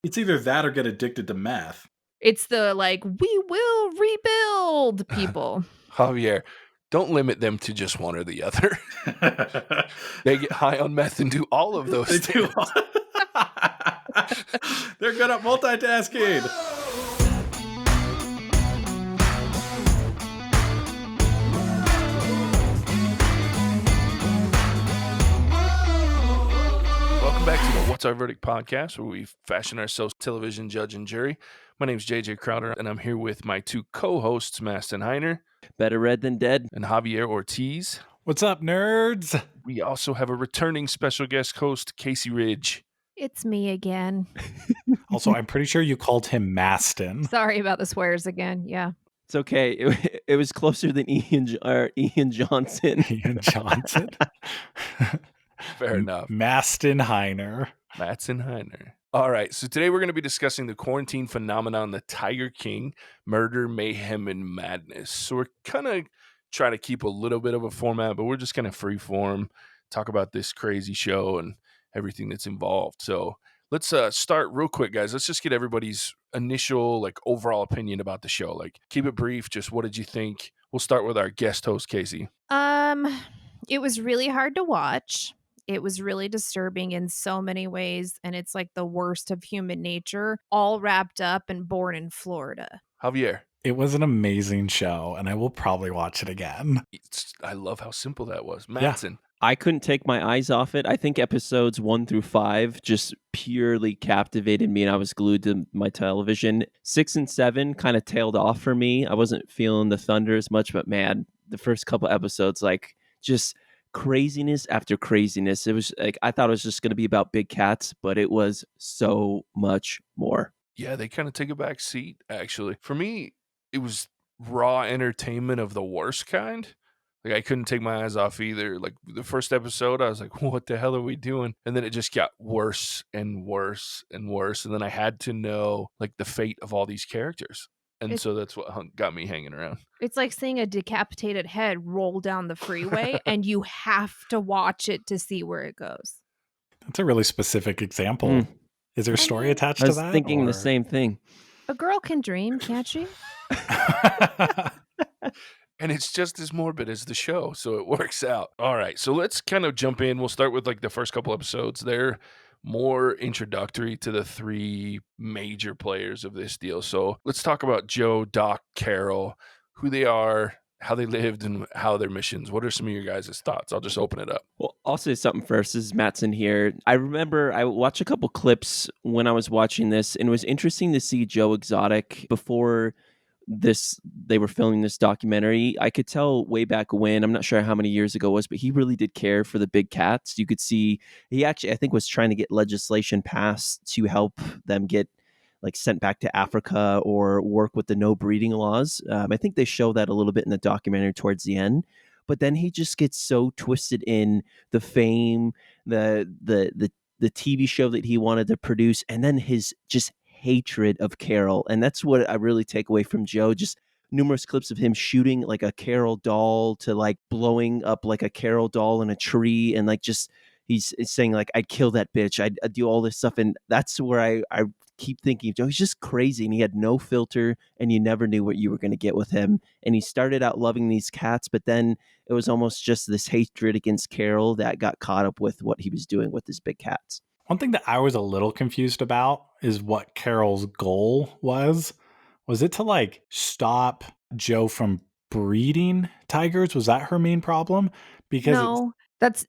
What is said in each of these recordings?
It's either that or get addicted to meth. It's the, like, "We will rebuild" people. Javier, don't limit them to just one or the other. They get high on meth and do all of those They things. do. They're good at multitasking. Welcome back to the What's Our Verdict podcast, where we fashion ourselves television judge and jury. My name is JJ Crowder, and I'm here with my two co-hosts, Mattson Heiner. Better read than dead. And Javier Ortiz. What's up, nerds? We also have a returning special guest host, Casey Ridge. It's me again. Also, I'm pretty sure you called him Maston. Sorry about the swears again. Yeah. It's okay. It was closer than Ian Johnson. Ian Johnson? Fair enough. Maston Heiner. Mattson Heiner. All right, so today we're going to be discussing the quarantine phenomenon, the Tiger King, murder, mayhem, and madness. So we're kind of trying to keep a little bit of a format, but we're just going to freeform, talk about this crazy show and everything that's involved. So let's start real quick, guys. Let's just get everybody's initial, overall opinion about the show. Keep it brief. Just what did you think? We'll start with our guest host, Casey. It was really hard to watch. It was really disturbing in so many ways, and it's like the worst of human nature, all wrapped up and born in Florida. Javier. It was an amazing show, and I will probably watch it again. I love how simple that was. Mattson. Yeah. I couldn't take my eyes off it. I think episodes 1 through 5 just purely captivated me, and I was glued to my television. 6 and 7 kind of tailed off for me. I wasn't feeling the thunder as much, but man, the first couple episodes, just craziness after craziness. It was I thought it was just going to be about big cats, but it was so much more. Yeah, they kind of take a back seat, actually. For me, it was raw entertainment of the worst kind. I couldn't take my eyes off either. The first episode, I was like, what the hell are we doing? And then it just got worse and worse and worse. And then I had to know the fate of all these characters. And so that's what got me hanging around. It's like seeing a decapitated head roll down the freeway and you have to watch it to see where it goes. That's a really specific example. Is there a story attached to that? I was thinking the same thing. A girl can dream, can't she? And it's just as morbid as the show, so it works out. All right, so let's kind of jump in. We'll start with the first couple episodes. They're more introductory to the three major players of this deal. So let's talk about Joe, Doc, Carole, who they are, how they lived, and how their missions. What are some of your guys' thoughts? I'll just open it up. Well, I'll say something first. This is Mattson here. I remember I watched a couple clips when I was watching this, and it was interesting to see Joe Exotic before they were filming this documentary. I could tell way back when, I'm not sure how many years ago it was, but he really did care for the big cats. You could see he actually, I think, was trying to get legislation passed to help them get sent back to Africa or work with the no breeding laws. I think they show that a little bit in the documentary towards the end. But then he just gets so twisted in the fame, the TV show that he wanted to produce, and then his just hatred of Carole. And that's what I really take away from Joe. Just numerous clips of him shooting a Carole doll to blowing up a Carole doll in a tree, and he's saying I'd kill that bitch, I'd do all this stuff. And that's where I keep thinking, Joe, he's just crazy, and he had no filter, and you never knew what you were going to get with him. And he started out loving these cats, but then it was almost just this hatred against Carole that got caught up with what he was doing with his big cats. One thing that I was a little confused about is what Carole's goal was. Was it to stop Joe from breeding tigers? Was that her main problem? Because no,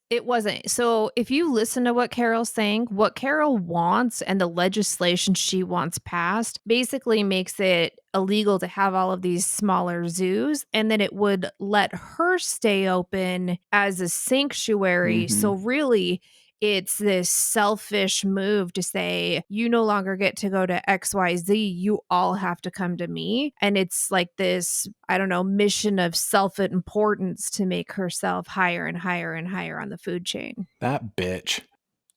it wasn't. So if you listen to what Carole's saying, what Carole wants and the legislation she wants passed basically makes it illegal to have all of these smaller zoos, and then it would let her stay open as a sanctuary. Mm-hmm. So really, it's this selfish move to say, you no longer get to go to XYZ. You all have to come to me. And it's this, mission of self-importance to make herself higher and higher and higher on the food chain. That bitch.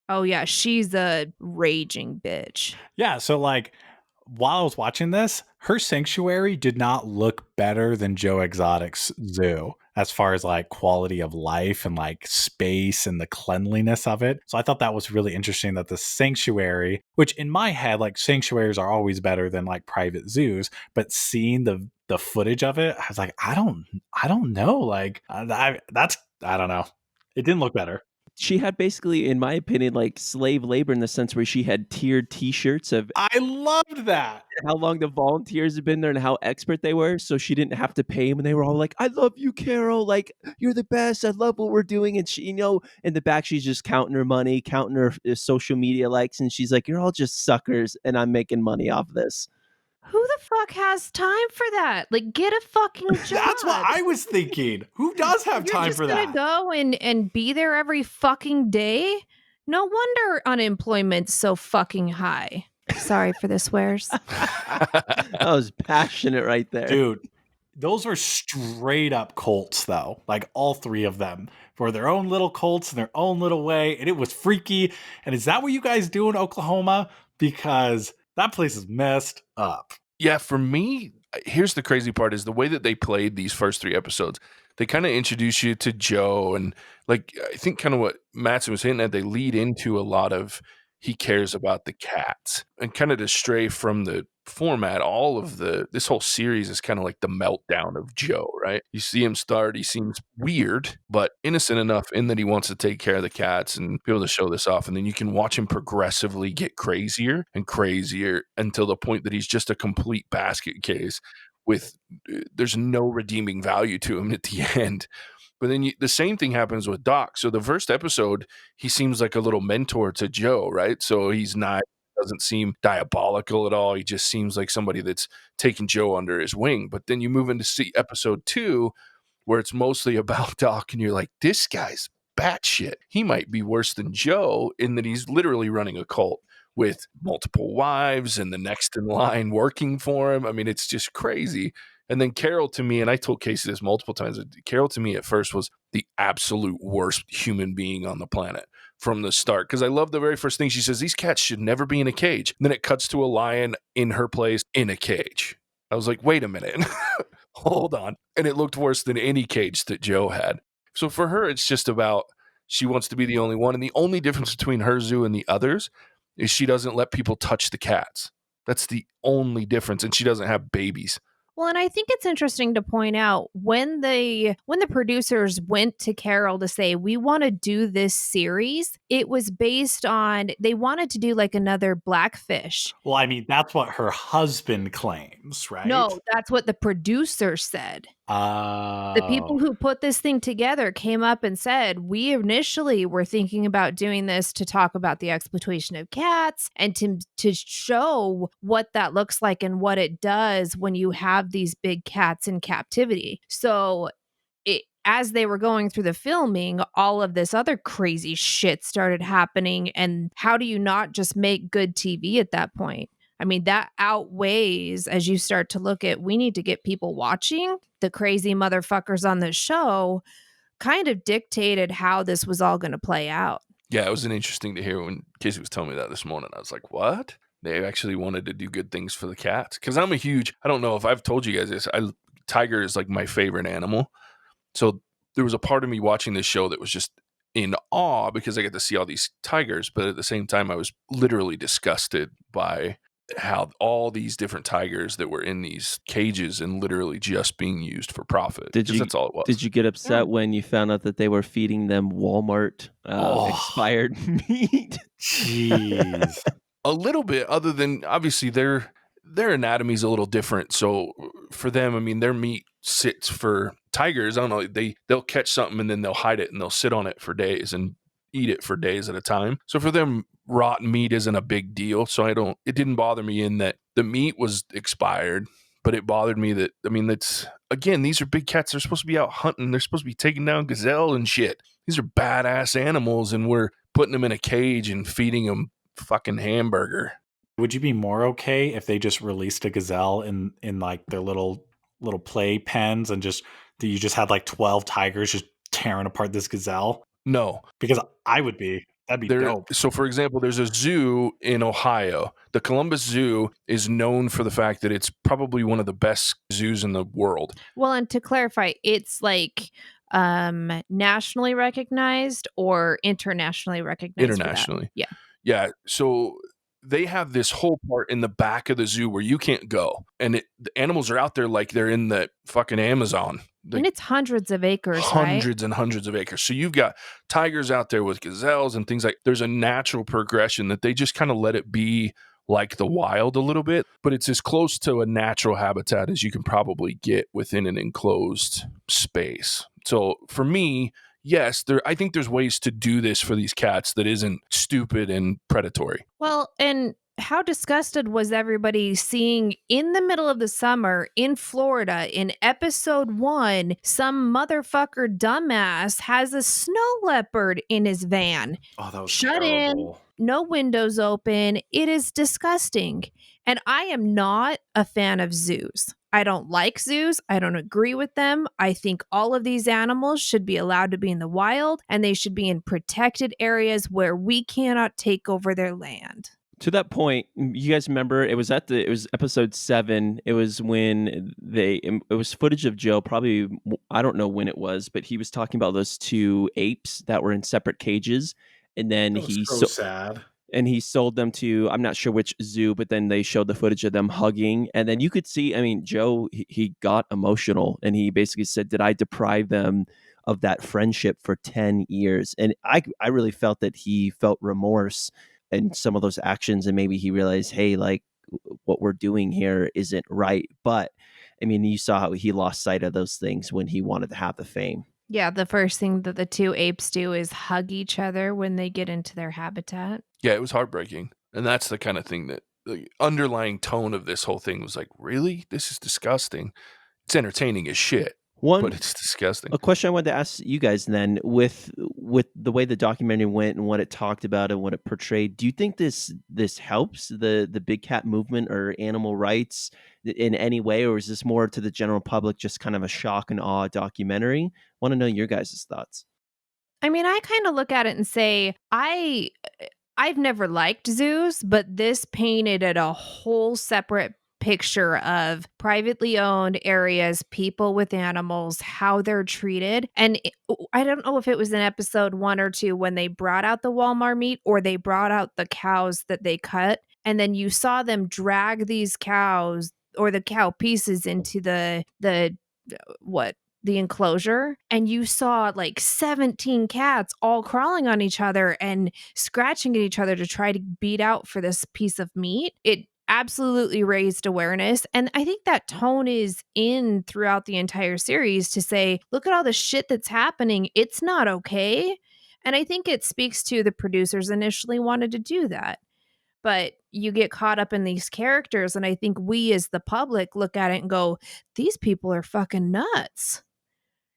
Oh, yeah. She's a raging bitch. Yeah. So while I was watching this, her sanctuary did not look better than Joe Exotic's zoo. as far as like quality of life and like space and the cleanliness of it. So I thought that was really interesting that the sanctuary, which in my head, like sanctuaries are always better than like private zoos, but seeing the footage of it, I was like, I don't know. Like I don't know. It didn't look better. She had basically, in my opinion, like slave labor in the sense where she had tiered T-shirts of I loved that. how long the volunteers had been there and how expert they were, so she didn't have to pay them. And they were all like, "I love you, Carole. Like you're the best. I love what we're doing." And she, in the back, she's just counting her money, counting her social media likes, and she's like, "You're all just suckers, and I'm making money off this." Who the fuck has time for that? Like, get a fucking job. That's what I was thinking. Who does have You're time just for gonna that? go and be there every fucking day? No wonder unemployment's so fucking high. Sorry for the swears. That was passionate right there. Dude, those are straight up cults, though. Like all three of them for their own little cults in their own little way. And it was freaky. And is that what you guys do in Oklahoma? Because that place is messed up. Yeah, for me, here's the crazy part is the way that they played these first 3 episodes. They kind of introduce you to Joe, and like I think kind of what Mattson was hinting at, they lead into a lot of he cares about the cats, and kind of to stray from the format. All of this whole series is kind of like the meltdown of Joe, right? You see him start, he seems weird, but innocent enough in that he wants to take care of the cats and be able to show this off. And then you can watch him progressively get crazier and crazier until the point that he's just a complete basket case with there's no redeeming value to him at the end. But then the same thing happens with Doc. So the first episode, he seems like a little mentor to Joe, right? So he's not, doesn't seem diabolical at all. He just seems like somebody that's taking Joe under his wing. But then you move into episode 2, where it's mostly about Doc, and you're like, this guy's batshit. He might be worse than Joe in that he's literally running a cult with multiple wives and the next in line working for him. I mean, it's just crazy. And then Carole, to me, and I told Casey this multiple times, Carole to me at first was the absolute worst human being on the planet from the start. Because I love the very first thing she says, these cats should never be in a cage. And then it cuts to a lion in her place in a cage. I was like, wait a minute. Hold on. And it looked worse than any cage that Joe had. So for her, it's just about she wants to be the only one. And the only difference between her zoo and the others is she doesn't let people touch the cats. That's the only difference. And she doesn't have babies. Well, and I think it's interesting to point out when the producers went to Carole to say, we want to do this series, it was based on they wanted to do like another Blackfish. Well, I mean, that's what her husband claims, right? No, that's what the producer said. The people who put this thing together came up and said, we initially were thinking about doing this to talk about the exploitation of cats and to show what that looks like and what it does when you have these big cats in captivity. So as they were going through the filming, all of this other crazy shit started happening. And how do you not just make good TV at that point? I mean, that outweighs as you start to look at, we need to get people watching. The crazy motherfuckers on this show kind of dictated how this was all going to play out. Yeah, it was interesting to hear when Casey was telling me that this morning. I was like, what? They actually wanted to do good things for the cats. Because I'm I don't know if I've told you guys this, tiger is like my favorite animal. So there was a part of me watching this show that was just in awe because I get to see all these tigers. But at the same time, I was literally disgusted by how all these different tigers that were in these cages and literally just being used for profit. That's all it was. Did you get upset when you found out that they were feeding them Walmart expired meat? Jeez. A little bit, other than obviously their anatomy is a little different. So for them, I mean, their meat sits for tigers. I don't know. They'll catch something and then they'll hide it and they'll sit on it for days and eat it for days at a time. So for them, rotten meat isn't a big deal. So it didn't bother me in that the meat was expired, but it bothered me that, I mean, these are big cats. They're supposed to be out hunting. They're supposed to be taking down gazelle and shit. These are badass animals and we're putting them in a cage and feeding them fucking hamburger. Would you be more okay if they just released a gazelle in like their little play pens and you just had like 12 tigers just tearing apart this gazelle? No. Because I would be. That'd be dope. So, for example, there's a zoo in Ohio. The Columbus Zoo is known for the fact that it's probably one of the best zoos in the world. Well, and to clarify, it's like nationally recognized or internationally recognized for that? Internationally. Yeah. Yeah. So they have this whole part in the back of the zoo where you can't go. And the animals are out there like they're in the fucking Amazon. And it's hundreds of acres, right? Hundreds and hundreds of acres. So you've got tigers out there with gazelles and things like. There's a natural progression that they just kind of let it be like the wild a little bit, but it's as close to a natural habitat as you can probably get within an enclosed space. So for me, yes, I think there's ways to do this for these cats that isn't stupid and predatory. Well, and how disgusted was everybody seeing in the middle of the summer in Florida in episode 1, some motherfucker dumbass has a snow leopard in his van. Oh, that was Shut terrible. in, no windows open. It is disgusting. And I am not a fan of zoos. I don't like zoos. I don't agree with them. I think all of these animals should be allowed to be in the wild and they should be in protected areas where we cannot take over their land. To that point, you guys remember it was episode 7. It was when it was footage of Joe. Probably I don't know when it was, but he was talking about those 2 apes that were in separate cages, and then That was so sad. And he sold them to, I'm not sure which zoo, but then they showed the footage of them hugging, and then you could see. I mean, Joe he got emotional, and he basically said, "Did I deprive them of that friendship for 10 years?" And I really felt that he felt remorse and some of those actions, and maybe he realized, hey, like what we're doing here isn't right. But I mean, you saw how he lost sight of those things when he wanted to have the fame. Yeah, the first thing that the 2 apes do is hug each other when they get into their habitat. Yeah, it was heartbreaking. And that's the kind of thing that the underlying tone of this whole thing was like, really? This is disgusting. It's entertaining as shit, but it's disgusting. A question I wanted to ask you guys then, with the way the documentary went and what it talked about and what it portrayed, do you think this helps the big cat movement or animal rights in any way, or is this more to the general public just kind of a shock and awe documentary? Want to know your guys' thoughts. I mean, I kind of look at it and say, I've never liked zoos, but this painted it a whole separate picture of privately owned areas, people with animals, how they're treated. And I don't know if it was in episode 1 or 2 when they brought out the Walmart meat or they brought out the cows that they cut. And then you saw them drag these cows or the cow pieces into the enclosure, and you saw like 17 cats all crawling on each other and scratching at each other to try to beat out for this piece of meat. It absolutely raised awareness, and I think that tone is in throughout the entire series to say, look at all the shit that's happening. It's not okay. And I think it speaks to the producers initially wanted to do that. But you get caught up in these characters, and I think we as the public look at it and go, these people are fucking nuts.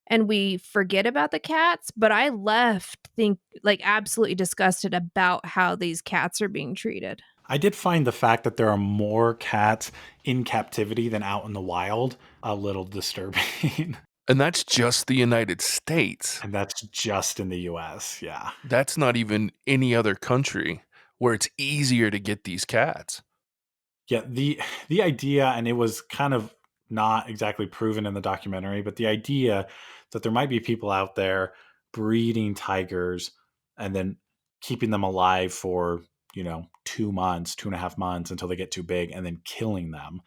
And we forget about the cats, but I left absolutely disgusted about how these cats are being treated. I did find the fact that there are more cats in captivity than out in the wild a little disturbing. And that's just the United States. And that's just in the US, yeah. That's not even any other country where it's easier to get these cats. Yeah, the idea, and it was kind of not exactly proven in the documentary, but the idea that there might be people out there breeding tigers and then keeping them alive for 2 months, 2.5 months until they get too big and then killing them.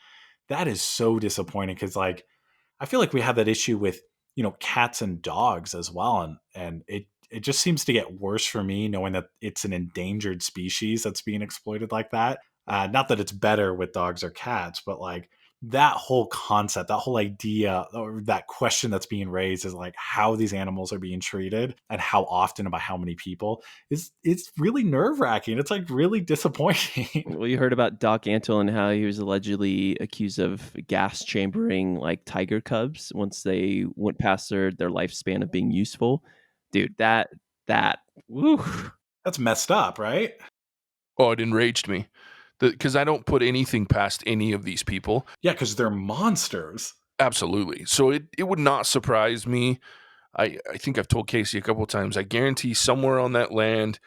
That is so disappointing because I feel like we have that issue with cats and dogs as well, and it just seems to get worse for me knowing that it's an endangered species that's being exploited like that. Not that it's better with dogs or cats, but like that whole concept, that whole idea, or that question that's being raised is like how these animals are being treated and how often and by how many people it's really nerve-wracking. It's like really disappointing. Well, you heard about Doc Antle and how he was allegedly accused of gas chambering like tiger cubs once they went past their lifespan of being useful. Dude, that woo. That's messed up, right? Oh, it enraged me. Because I don't put anything past any of these people. Yeah, because they're monsters. Absolutely. So it would not surprise me. I think I've told Casey a couple of times, I guarantee somewhere on that land,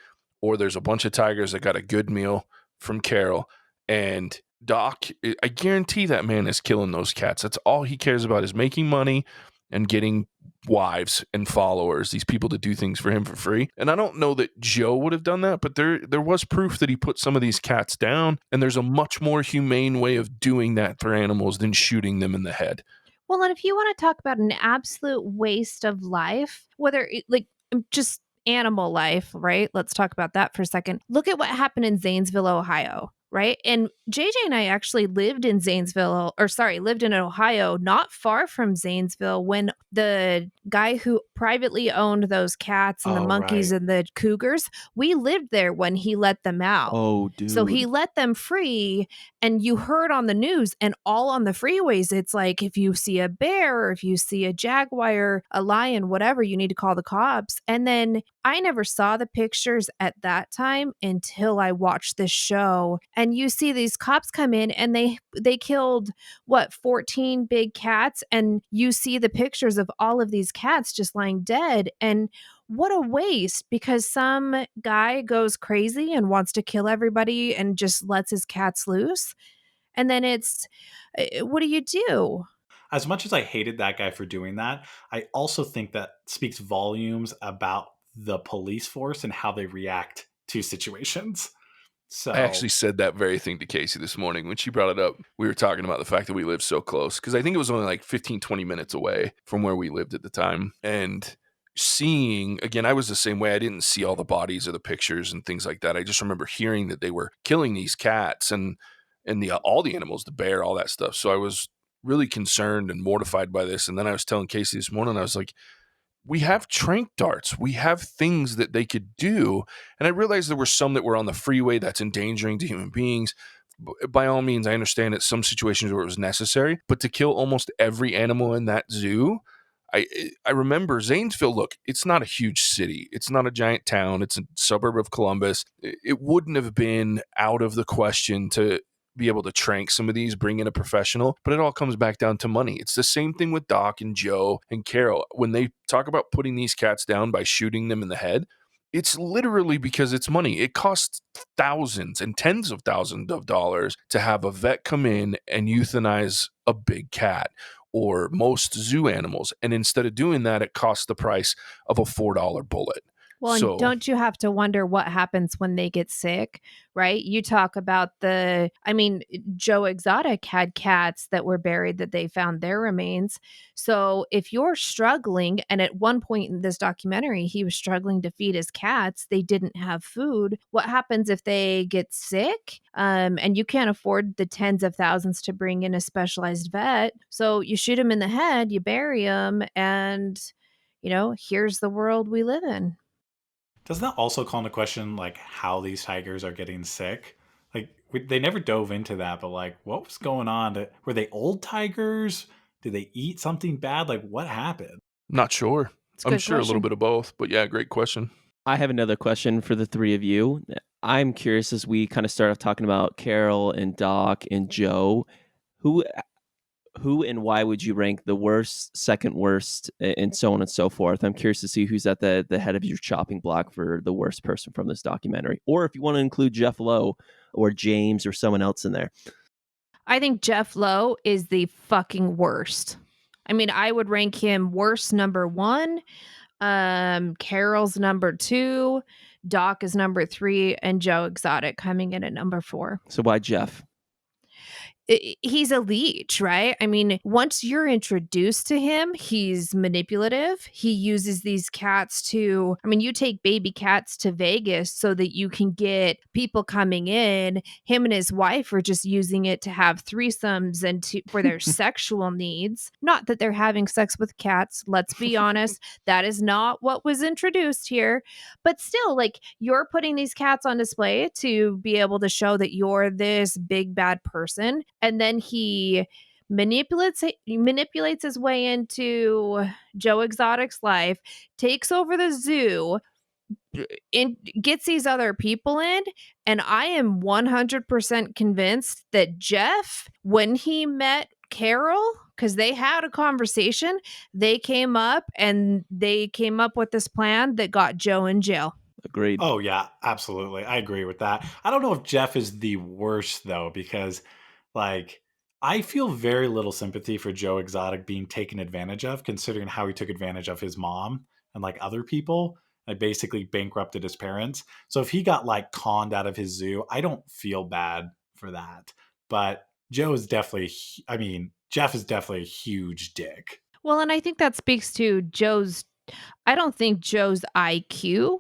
or there's a bunch of tigers that got a good meal from Carole. And Doc, I guarantee that man is killing those cats. That's all he cares about, is making money and getting wives and followers, these people to do things for him for free. And I don't know that Joe would have done that, but there was proof that he put some of these cats down, and there's a much more humane way of doing that for animals than shooting them in the head. Well, and if you want to talk about an absolute waste of life, whether just animal life, right? Let's talk about that for a second. Look at what happened in Zanesville, Ohio, right? And JJ and I actually lived in lived in Ohio, not far from Zanesville, when the guy who privately owned those cats and the monkeys and the cougars, we lived there when he let them out. Oh, dude. So he let them free, and you heard on the news and all on the freeways, it's like, if you see a bear or if you see a jaguar, a lion, whatever, you need to call the cops. And then I never saw the pictures at that time until I watched this show. And you see these cops come in and they killed 14 big cats, and you see the pictures of all of these cats just lying dead. And what a waste, because some guy goes crazy and wants to kill everybody and just lets his cats loose. And then it's, what do you do? As much as I hated that guy for doing that, I also think that speaks volumes about the police force and how they react to situations. So I actually said that very thing to Casey this morning when she brought it up. We were talking about the fact that we lived so close, because I think it was only like 15, 20 minutes away from where we lived at the time. And seeing, again, I was the same way. I didn't see all the bodies or the pictures and things like that. I just remember hearing that they were killing these cats and all the animals, the bear, all that stuff. So I was really concerned and mortified by this. And then I was telling Casey this morning, I was like, we have tranq darts. We have things that they could do. And I realized there were some that were on the freeway that's endangering to human beings. By all means, I understand that some situations where it was necessary, but to kill almost every animal in that zoo, I remember Zanesville, look, it's not a huge city. It's not a giant town. It's a suburb of Columbus. It wouldn't have been out of the question to be able to tranq some of these, bring in a professional, but it all comes back down to money. It's the same thing with Doc and Joe and Carole. When they talk about putting these cats down by shooting them in the head, it's literally because it's money. It costs thousands and tens of thousands of dollars to have a vet come in and euthanize a big cat or most zoo animals. And instead of doing that, it costs the price of a $4 bullet. Well, and don't you have to wonder what happens when they get sick, right? You talk about Joe Exotic had cats that were buried that they found their remains. So if you're struggling, and at one point in this documentary, he was struggling to feed his cats, they didn't have food. What happens if they get sick? And you can't afford the tens of thousands to bring in a specialized vet. So you shoot them in the head, you bury them, and, here's the world we live in. Doesn't that also call into question, like, how these tigers are getting sick? Like, they never dove into that, but, like, what was going on? Were they old tigers? Did they eat something bad? Like, what happened? Not sure. I'm sure question. a little bit of both, but yeah, great question. I have another question for the three of you. I'm curious, as we kind of start off talking about Carole and Doc and Joe, who and why would you rank the worst, second worst, and so on and so forth? I'm curious to see who's at the head of your chopping block for the worst person from this documentary. Or if you want to include Jeff Lowe or James or someone else in there. I think Jeff Lowe is the fucking worst. I mean, I would rank him worst number 1. Carole's number 2. Doc is number 3. And Joe Exotic coming in at number 4. So why Jeff? He's a leech, right? I mean, once you're introduced to him, he's manipulative. He uses these cats to, you take baby cats to Vegas so that you can get people coming in. Him and his wife are just using it to have threesomes and for their sexual needs. Not that they're having sex with cats. Let's be honest. That is not what was introduced here. But still, like, you're putting these cats on display to be able to show that you're this big bad person. And then he manipulates his way into Joe Exotic's life, takes over the zoo, and gets these other people in. And I am 100% convinced that Jeff, when he met Carole, because they had a conversation, they came up with this plan that got Joe in jail. Agreed. Oh yeah, absolutely. I agree with that. I don't know if Jeff is the worst though, because like I feel very little sympathy for Joe Exotic being taken advantage of, considering how he took advantage of his mom and like other people. I basically bankrupted his parents. So if he got like conned out of his zoo, I don't feel bad for that. But Joe is definitely, I mean, Jeff is definitely a huge dick. Well, and I think that speaks to Joe's I don't think Joe's IQ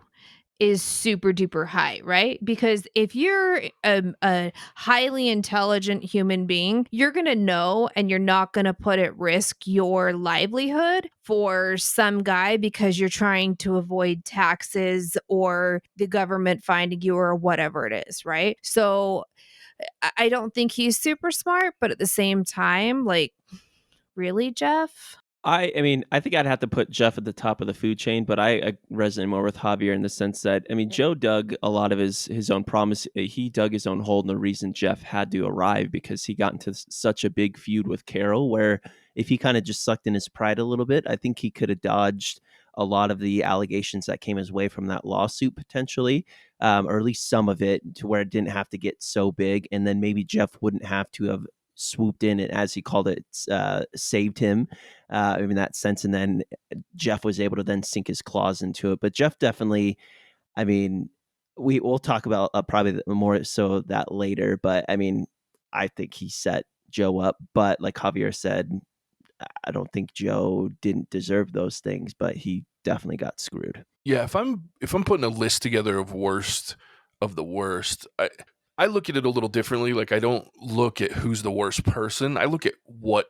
is super duper high, right? Because if you're a highly intelligent human being, you're going to know and you're not going to put at risk your livelihood for some guy because you're trying to avoid taxes or the government finding you or whatever it is, right? So I don't think he's super smart, but at the same time, like, really, Jeff? I mean, I think I'd have to put Jeff at the top of the food chain, but I resonate more with Javier in the sense that I mean, Joe dug a lot of his own promise. He dug his own hole, and the reason Jeff had to arrive because he got into such a big feud with Carole, where if he kind of just sucked in his pride a little bit, I think he could have dodged a lot of the allegations that came his way from that lawsuit potentially, or at least some of it, to where it didn't have to get so big, and then maybe Jeff wouldn't have to have swooped in and, as he called it, saved him in that sense. And then Jeff was able to then sink his claws into it. But Jeff definitely, I mean, we'll talk about probably more so that later. But I mean, I think he set Joe up. But like Javier said, I don't think Joe didn't deserve those things, but he definitely got screwed. Yeah, if I'm putting a list together of worst of the worst, I look at it a little differently. Like I don't look at who's the worst person. I look at what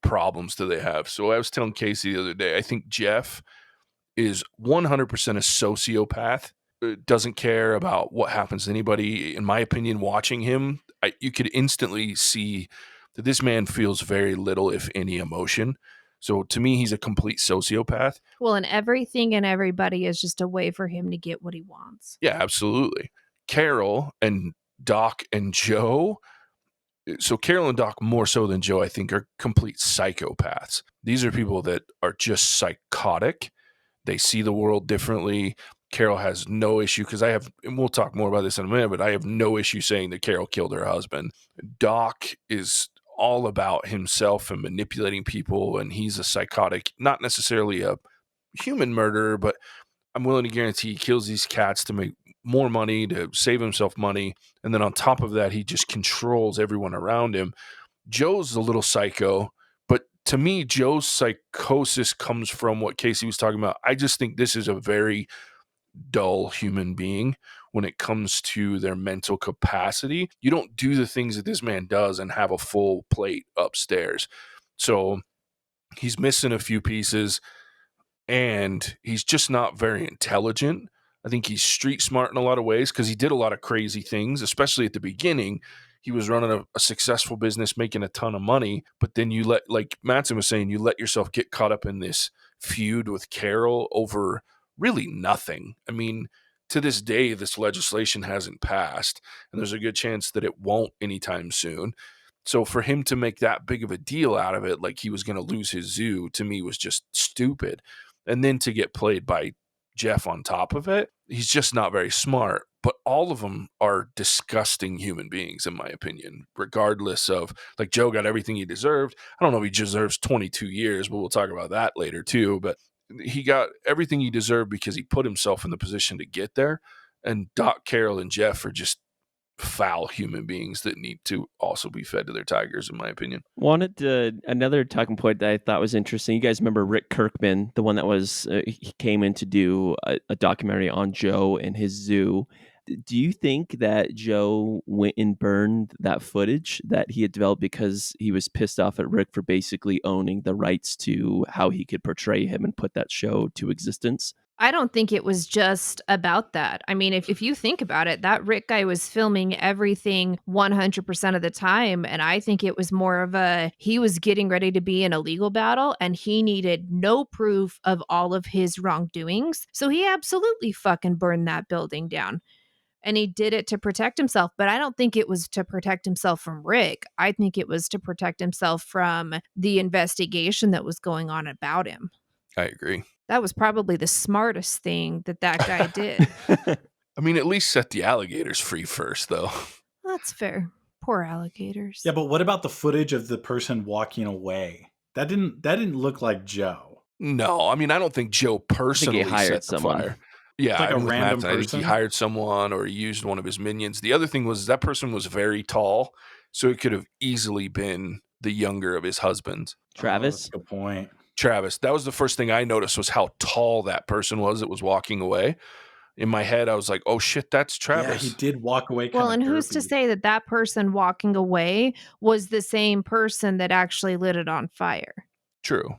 problems do they have. So I was telling Casey the other day, I think Jeff is 100% a sociopath. Doesn't care about what happens to anybody. In my opinion, watching him, you could instantly see that this man feels very little, if any, emotion. So to me, he's a complete sociopath. Well, and everything and everybody is just a way for him to get what he wants. Yeah, absolutely. Carole and Doc and Joe. So Carole and Doc, more so than Joe, I think, are complete psychopaths. These are people that are just psychotic. They see the world differently. Carole has no issue, because and we'll talk more about this in a minute, but I have no issue saying that Carole killed her husband. Doc is all about himself and manipulating people, and he's a psychotic, not necessarily a human murderer, but I'm willing to guarantee he kills these cats to make more money, to save himself money. And then on top of that, he just controls everyone around him. Joe's a little psycho, but to me, Joe's psychosis comes from what Casey was talking about. I just think this is a very dull human being when it comes to their mental capacity. You don't do the things that this man does and have a full plate upstairs. So he's missing a few pieces, and he's just not very intelligent. I think he's street smart in a lot of ways, because he did a lot of crazy things, especially at the beginning. He was running a successful business, making a ton of money, but then you like Mattson was saying, you let yourself get caught up in this feud with Carole over really nothing. I mean, to this day, this legislation hasn't passed, and there's a good chance that it won't anytime soon. So for him to make that big of a deal out of it, like he was going to lose his zoo, to me was just stupid. And then to get played by Jeff on top of it, he's just not very smart. But all of them are disgusting human beings, in my opinion, regardless of, like, Joe got everything he deserved. I don't know if he deserves 22 years, but we'll talk about that later too. But he got everything he deserved because he put himself in the position to get there. And Doc, Carole, and Jeff are just foul human beings that need to also be fed to their tigers, in my opinion. Wanted to another talking point that I thought was interesting. You guys remember Rick Kirkman, the one that was he came in to do a documentary on Joe and his zoo. Do you think that Joe went and burned that footage that he had developed because he was pissed off at Rick for basically owning the rights to how he could portray him and put that show to existence? I don't think it was just about that. I mean, if you think about it, that Rick guy was filming everything 100% of the time. And I think it was more of he was getting ready to be in a legal battle and he needed no proof of all of his wrongdoings. So he absolutely fucking burned that building down. And he did it to protect himself. But I don't think it was to protect himself from Rick. I think it was to protect himself from the investigation that was going on about him. I agree. That was probably the smartest thing that guy did. I mean, at least set the alligators free first, though. That's fair. Poor alligators. Yeah, but what about the footage of the person walking away? That didn't look like Joe. No, I mean, I don't think Joe personally hired set the someone. fire. Yeah, Like I a mean, with random Mattson, I think he person? hired someone or he used one of his minions. The other thing was that person was very tall, so it could have easily been the younger of his husbands. Travis? That's a good point. Travis. That was the first thing I noticed was how tall that person was that was walking away. In my head, I was like, oh shit, that's Travis. Yeah, he did walk away Well, kinda and who's to derpy. say that that person walking away was the same person that actually lit it on fire? True.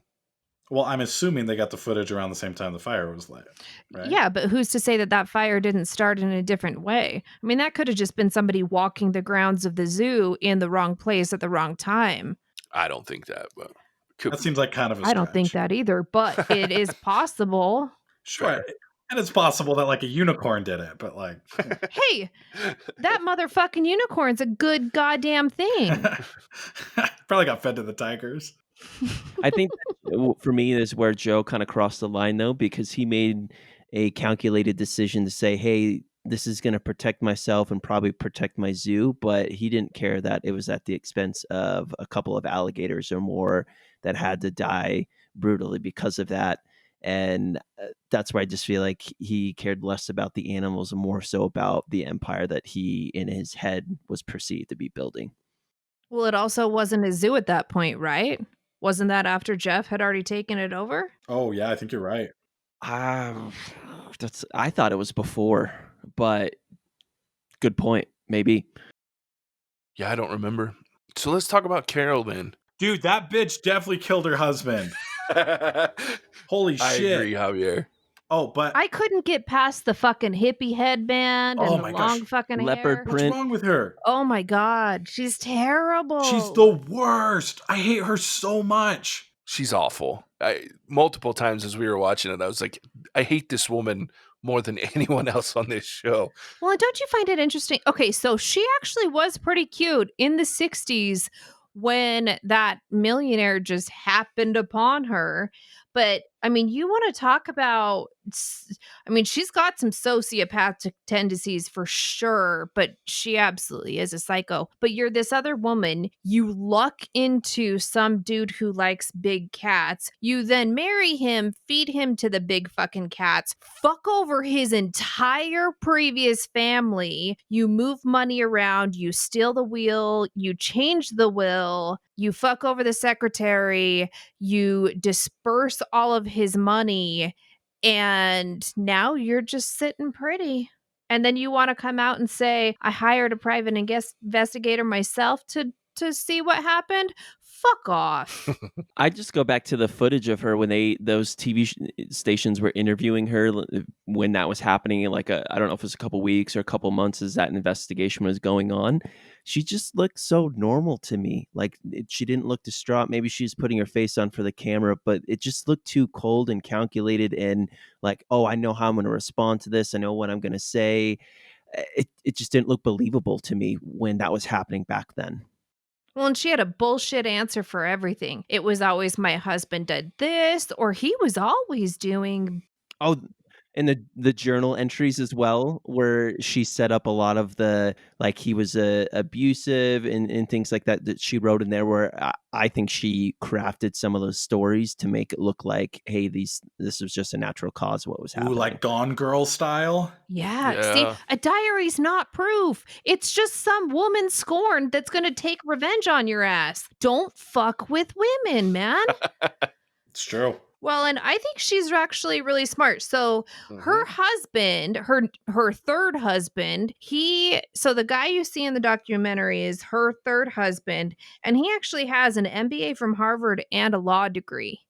Well, I'm assuming they got the footage around the same time the fire was lit, right? Yeah, but who's to say that that fire didn't start in a different way? I mean, that could have just been somebody walking the grounds of the zoo in the wrong place at the wrong time. I don't think that, but That seems like kind of a I don't think stretch. that either, but it is possible. Sure. Fair. And it's possible that like a unicorn did it, but like Hey, that motherfucking unicorn's a good goddamn thing. probably got fed to the tigers. I think for me is where Joe kind of crossed the line though, because he made a calculated decision to say, hey, this is going to protect myself and probably protect my zoo, but he didn't care that it was at the expense of a couple of alligators or more that had to die brutally because of that. And that's why I just feel like he cared less about the animals and more so about the empire that he in his head was perceived to be building. Well, it also wasn't a zoo at that point, right? Wasn't that after Jeff had already taken it over? Oh yeah, I think you're right. I thought it was before, but good point. Maybe. Yeah, I don't remember. So let's talk about Carole then. Dude, that bitch definitely killed her husband. Holy I shit. agree, Javier. Oh, but I couldn't get past the fucking hippie headband Oh and the my long gosh. fucking Leopard hair. what's print. wrong with her? Oh my god, she's terrible. She's the worst. I hate her so much. She's awful. Multiple times as we were watching it, I was like, I hate this woman more than anyone else on this show. Well, and don't you find it interesting? Okay, so she actually was pretty cute in the 60s when that millionaire just happened upon her. But I mean, you want to talk about, I mean, she's got some sociopathic tendencies for sure, but she absolutely is a psycho. But you're this other woman, you luck into some dude who likes big cats. You then marry him, feed him to the big fucking cats, fuck over his entire previous family. You move money around, you steal the wheel, you change the will, you fuck over the secretary, you disperse all of his money, and now you're just sitting pretty. And then you want to come out and say, I hired a private investigator myself to see what happened? Fuck off. I just go back to the footage of her when those TV stations were interviewing her when that was happening. Like I don't know if it was a couple weeks or a couple months as that investigation was going on. She just looked so normal to me. Like she didn't look distraught. Maybe she's putting her face on for the camera, but it just looked too cold and calculated and like, oh, I know how I'm going to respond to this. I know what I'm going to say. It just didn't look believable to me when that was happening back then. Well, and she had a bullshit answer for everything. It was always my husband did this, or he was always doing. Oh, and the journal entries as well, where she set up a lot of the like he was abusive and things like that she wrote in there. Where I think she crafted some of those stories to make it look like, hey, this was just a natural cause of what was happening. Ooh, like Gone Girl style? Yeah. See, a diary's not proof. It's just some woman scorned that's going to take revenge on your ass. Don't fuck with women, man. It's true. Well, and I think she's actually really smart. So her husband, her third husband, so the guy you see in the documentary is her third husband, and he actually has an MBA from Harvard and a law degree.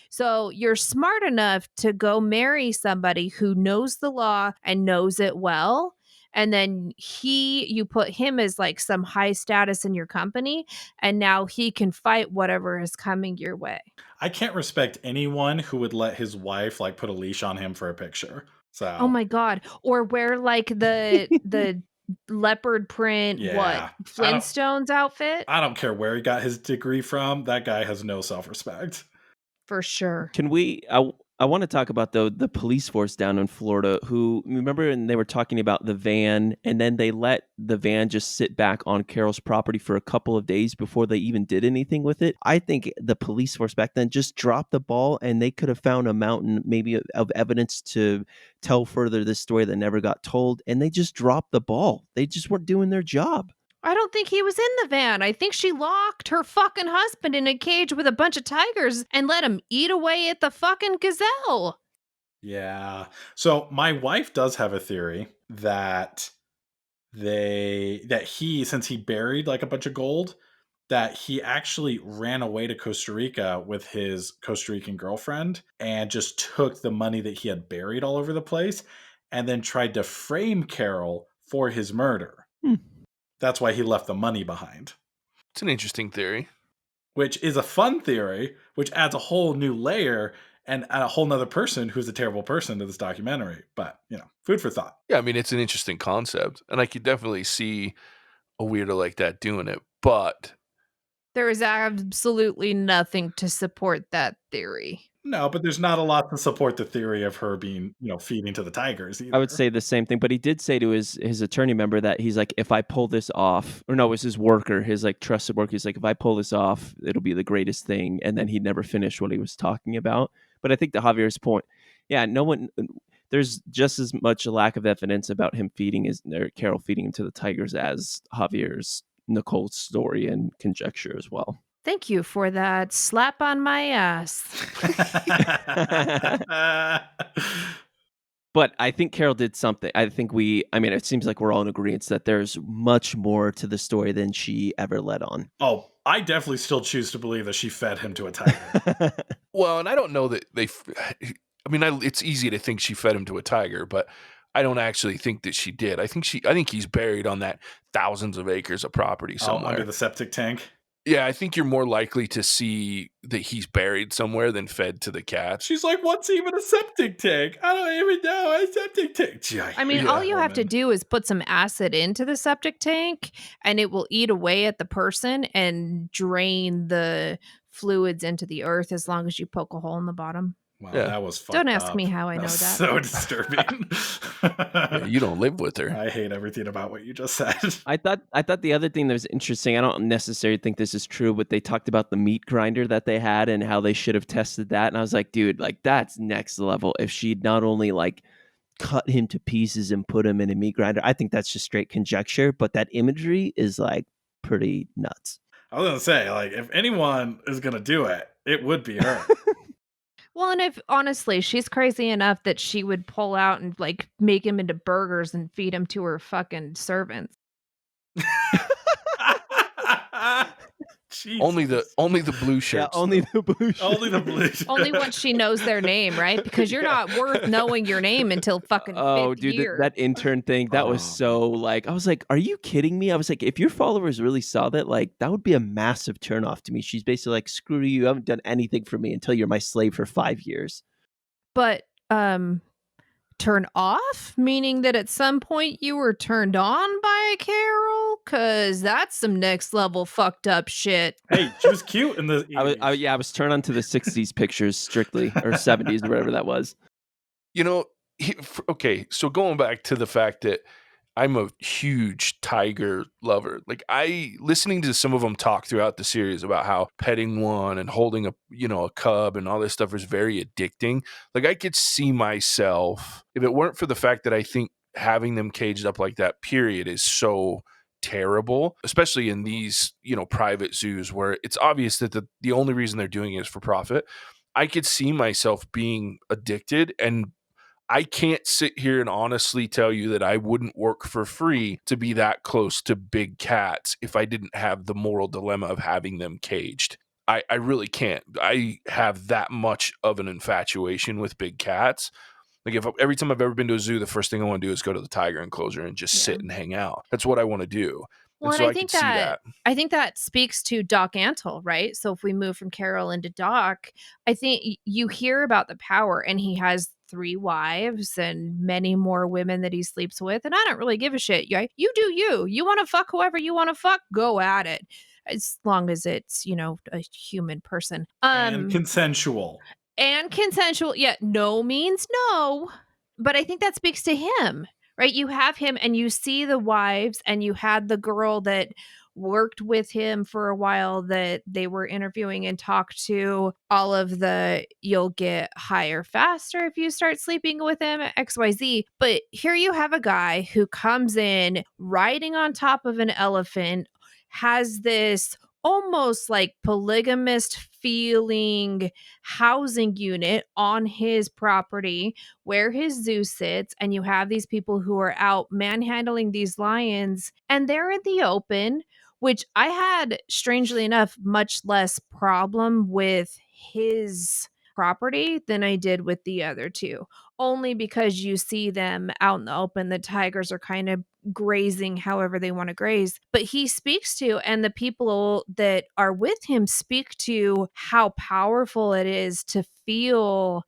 So you're smart enough to go marry somebody who knows the law and knows it well. And then you put him as like some high status in your company, and now he can fight whatever is coming your way. I can't respect anyone who would let his wife like put a leash on him for a picture. So Oh my god. Or wear like the leopard print Yeah. Flintstones outfit. I don't care where he got his degree from. That guy has no self-respect. For sure. Can we? I want to talk about the police force down in Florida. Who remember? And they were talking about the van, and then they let the van just sit back on Carol's property for a couple of days before they even did anything with it. I think the police force back then just dropped the ball, and they could have found a mountain maybe of evidence to tell further this story that never got told, and they just dropped the ball. They just weren't doing their job. I don't think he was in the van. I think she locked her fucking husband in a cage with a bunch of tigers and let him eat away at the fucking gazelle. Yeah. So my wife does have a theory that he, since he buried like a bunch of gold, that he actually ran away to Costa Rica with his Costa Rican girlfriend and just took the money that he had buried all over the place and then tried to frame Carole for his murder. That's why he left the money behind. It's an interesting theory. Which is a fun theory, which adds a whole new layer and a whole nother person who's a terrible person to this documentary. But, food for thought. Yeah, I mean, it's an interesting concept. And I could definitely see a weirdo like that doing it. But there is absolutely nothing to support that theory. No, but there's not a lot to support the theory of her being, feeding to the tigers either. I would say the same thing, but he did say to his attorney member that he's like, if I pull this off, or no, it was his worker, his like trusted worker. He's like, if I pull this off, it'll be the greatest thing. And then he never finished what he was talking about. But I think to Javier's point, yeah, there's just as much a lack of evidence about him Carole feeding him to the tigers as Javier's Nicole's story and conjecture as well. Thank you for that slap on my ass. But I think Carole did something. It seems like we're all in agreement that there's much more to the story than she ever let on. Oh, I definitely still choose to believe that she fed him to a tiger. Well, and I don't know that it's easy to think she fed him to a tiger, but I don't actually think that she did. I think he's buried on that thousands of acres of property somewhere. Under the septic tank? Yeah, I think you're more likely to see that he's buried somewhere than fed to the cats. She's like, what's even a septic tank? I don't even know a septic tank. All you have to do is put some acid into the septic tank and it will eat away at the person and drain the fluids into the earth as long as you poke a hole in the bottom. Wow, that was fucked Don't ask up. me how I know that. So disturbing. Yeah, you don't live with her. I hate everything about what you just said. I thought the other thing that was interesting, I don't necessarily think this is true, but they talked about the meat grinder that they had and how they should have tested that. And I was like, dude, like that's next level. If she'd not only like cut him to pieces and put him in a meat grinder, I think that's just straight conjecture, but that imagery is like pretty nuts. I was going to say, like, if anyone is going to do it, it would be her. Well, and if honestly, she's crazy enough that she would pull out and like make him into burgers and feed him to her fucking servants. Only the blue shirts. Yeah, only the blue shirts. Only the blue shirts. Only once she knows their name, right? Because you're not worth knowing your name until fucking fifth year. That intern thing, that was so like, I was like, are you kidding me? I was like, if your followers really saw that, like, that would be a massive turnoff to me. She's basically like, screw you haven't done anything for me until you're my slave for 5 years. But turn off, meaning that at some point you were turned on by Carole, because that's some next level fucked up shit. Hey, she was cute in the 80s. I was turned on to the 60s pictures strictly, or 70s or whatever that was. Okay, so going back to the fact that I'm a huge tiger lover. Like listening to some of them talk throughout the series about how petting one and holding a cub and all this stuff is very addicting. Like I could see myself, if it weren't for the fact that I think having them caged up like that, period, is so terrible, especially in these, private zoos where it's obvious that the only reason they're doing it is for profit. I could see myself being addicted, and I can't sit here and honestly tell you that I wouldn't work for free to be that close to big cats if I didn't have the moral dilemma of having them caged. I really can't. I have that much of an infatuation with big cats. Like every time I've ever been to a zoo, the first thing I want to do is go to the tiger enclosure and just sit and hang out. That's what I want to do. Well, and so I think I think that speaks to Doc Antle, right? So if we move from Carole into Doc, I think you hear about the power, and he has 3 wives and many more women that he sleeps with. And I don't really give a shit. You do you. You want to fuck whoever you want to fuck, go at it. as long as it's, a human person. And consensual. And consensual. Yeah, no means no. But I think that speaks to him, right? You have him and you see the wives, and you had the girl that worked with him for a while that they were interviewing and talked to all of the you'll get higher faster if you start sleeping with him, XYZ. But here you have a guy who comes in riding on top of an elephant, has this almost like polygamist feeling housing unit on his property where his zoo sits, and you have these people who are out manhandling these lions, and they're in the open, which I had, strangely enough, much less problem with his property than I did with the other two, only because you see them out in the open. The tigers are kind of grazing however they want to graze. But he speaks to, and the people that are with him speak to, how powerful it is to feel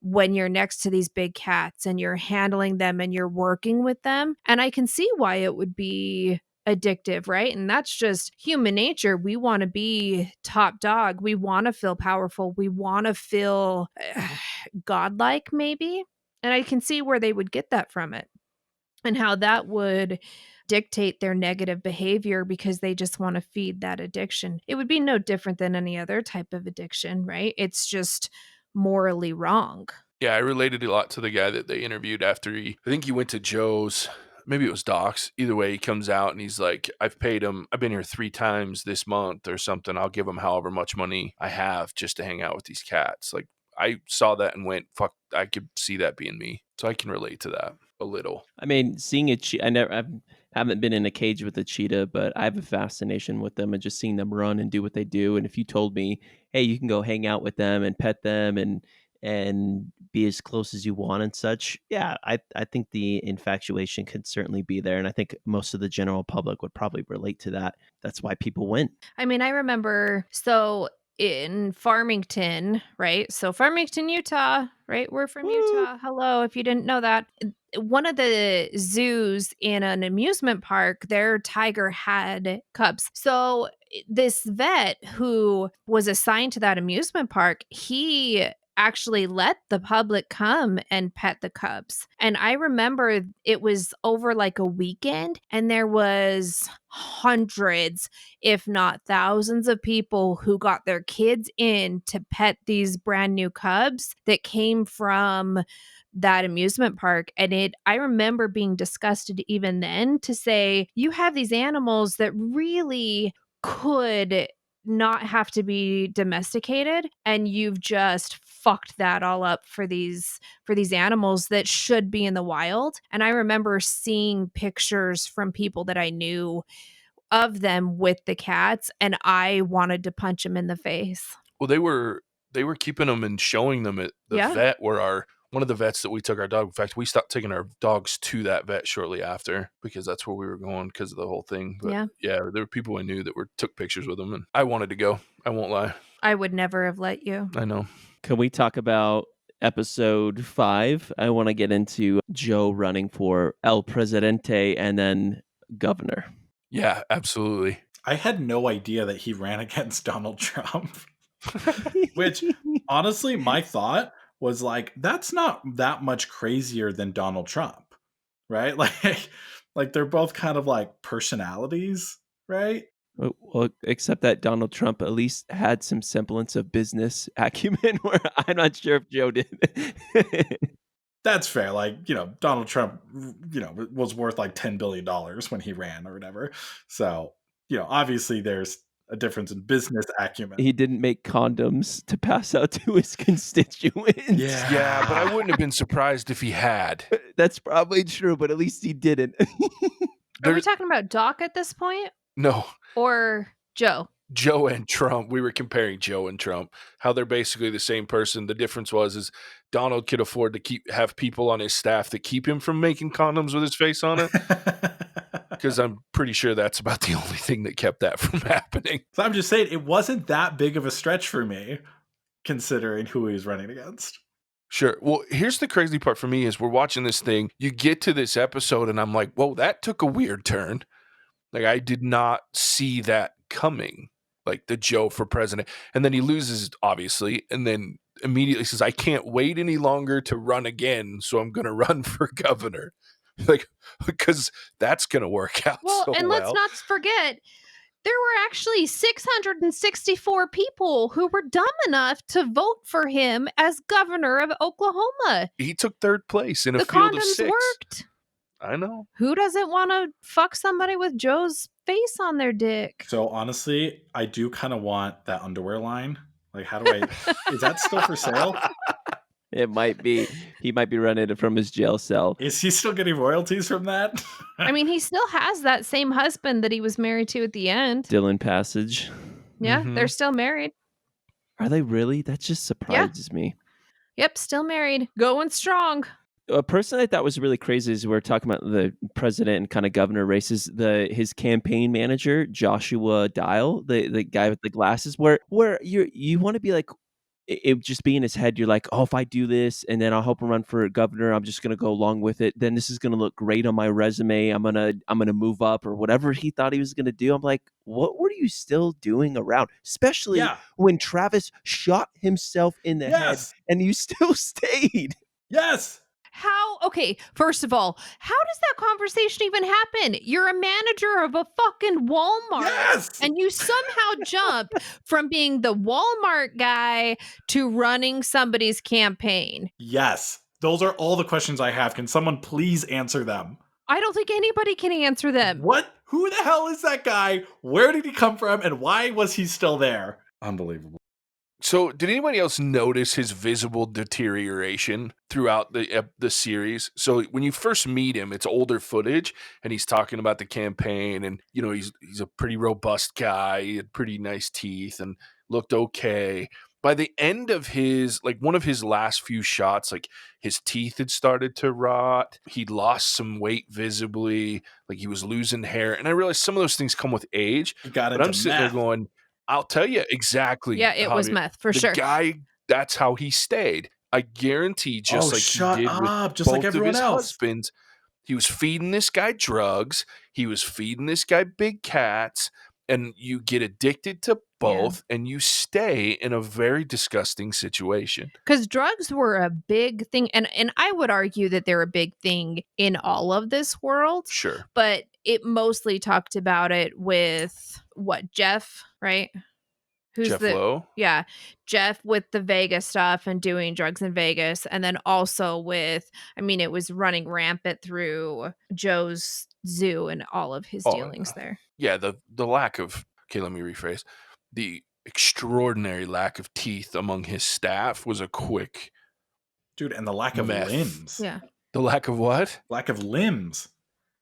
when you're next to these big cats and you're handling them and you're working with them. And I can see why it would be addictive, right? And that's just human nature. We want to be top dog. We want to feel powerful. We want to feel godlike, maybe. And I can see where they would get that from it, and how that would dictate their negative behavior because they just want to feed that addiction. It would be no different than any other type of addiction, right? It's just morally wrong. Yeah, I related a lot to the guy that they interviewed after I think he went to Joe's, maybe it was Doc's. Either way, he comes out and he's like, I've paid him, I've been here 3 times this month or something. I'll give him however much money I have just to hang out with these cats. Like, I saw that and went, fuck, I could see that being me. So I can relate to that a little. I mean, seeing a cheetah, I haven't been in a cage with a cheetah, but I have a fascination with them and just seeing them run and do what they do. And if you told me, hey, you can go hang out with them and pet them and be as close as you want and such, yeah, I think the infatuation could certainly be there. And I think most of the general public would probably relate to that. That's why people went. I mean, I remember, so in Farmington, right? So Farmington, Utah, right? We're from Utah. Hello, if you didn't know that. One of the zoos in an amusement park, their tiger had cubs. So this vet who was assigned to that amusement park, he actually let the public come and pet the cubs. And I remember it was over like a weekend, and there was hundreds, if not thousands, of people who got their kids in to pet these brand new cubs that came from that amusement park. And I remember being disgusted even then to say, you have these animals that really could not have to be domesticated, and you've just fucked that all up for these animals that should be in the wild. And I remember seeing pictures from people that I knew of them with the cats, and I wanted to punch them in the face. Well, they were keeping them and showing them at the vet where one of the vets that we took our dog. In fact, we stopped taking our dogs to that vet shortly after because that's where we were going because of the whole thing. But yeah, there were people I knew that took pictures with them, and I wanted to go. I won't lie. I would never have let you. I know. Can we talk about episode 5? I want to get into Joe running for El Presidente and then governor. Yeah, absolutely. I had no idea that he ran against Donald Trump, which honestly, my thought was like, that's not that much crazier than Donald Trump, right? Like they're both kind of like personalities, right? Well, except that Donald Trump at least had some semblance of business acumen where I'm not sure if Joe did. That's fair. Like, Donald Trump, was worth like $10 billion when he ran or whatever. So, obviously there's a difference in business acumen. He didn't make condoms to pass out to his constituents. Yeah, but I wouldn't have been surprised if he had. That's probably true, but at least he didn't. Are we talking about Doc at this point? No. Or Joe? Joe and Trump. We were comparing Joe and Trump, how they're basically the same person. The difference is Donald could afford to have people on his staff that keep him from making condoms with his face on it. Because I'm pretty sure that's about the only thing that kept that from happening. So I'm just saying, it wasn't that big of a stretch for me, considering who he was running against. Sure. Well, here's the crazy part for me is we're watching this thing. You get to this episode and I'm like, whoa, that took a weird turn. Like, I did not see that becoming like the Joe for president. And then he loses, obviously, and then immediately says, I can't wait any longer to run again, so I'm going to run for governor. Like, because that's going to work out Well, so and let's well. not forget, there were actually 664 people who were dumb enough to vote for him as governor of Oklahoma. He took third place in a The field of condoms 6. worked. I know. Who doesn't want to fuck somebody with Joe's face on their dick? So honestly, I do kind of want that underwear line. Like, how do I? Is that still for sale? It might be. He might be running it from his jail cell. Is he still getting royalties from that? I mean, he still has that same husband that he was married to at the end. Dylan Passage. Yeah, Mhm. they're still married. Are they really? That just surprises me. Yep, still married. Going strong. A person I thought was really crazy is we're talking about the president and kind of governor races. His campaign manager, Joshua Dial, the guy with the glasses, where you want to be like, it just be in his head. You're like, oh, if I do this and then I'll help him run for governor, I'm just gonna go along with it. Then this is gonna look great on my resume. I'm gonna move up or whatever he thought he was gonna do. I'm like, what were you still doing around? Especially Yeah. when Travis shot himself in the head Yes. and you still stayed. Yes. How? Okay, first of all, how does that conversation even happen? You're a manager of a fucking Walmart. Yes. And you somehow jump from being the Walmart guy to running somebody's campaign. Yes. Those are all the questions I have. Can someone please answer them? I don't think anybody can answer them. What? Who the hell is that guy? Where did he come from? And why was he still there? Unbelievable. So, did anybody else notice his visible deterioration throughout the series? So, when you first meet him, it's older footage, and he's talking about the campaign, and he's a pretty robust guy. He had pretty nice teeth and looked okay. By the end of one of his last few shots, like his teeth had started to rot. He'd lost some weight visibly, like he was losing hair, and I realized some of those things come with age. He got But into I'm sitting there meth. going, I'll tell you exactly. Yeah, it was Javier. meth for The sure. guy, that's how he stayed. I guarantee, just like shut he did with up. Just like both of everyone his else. husbands, he was feeding this guy drugs. He was feeding this guy big cats, and you get addicted to both, and you stay in a very disgusting situation. Because drugs were a big thing, and I would argue that they're a big thing in all of this world. Sure. But it mostly talked about it with Jeff, right? Who's Jeff Lowe? Yeah, Jeff with the Vegas stuff and doing drugs in Vegas. And then also with, it was running rampant through Joe's zoo and all of his dealings there. Yeah, the lack of, okay, let me rephrase. The extraordinary lack of teeth among his staff was a quick Dude, and the lack of meth. limbs. Yeah. The lack of what? Lack of limbs.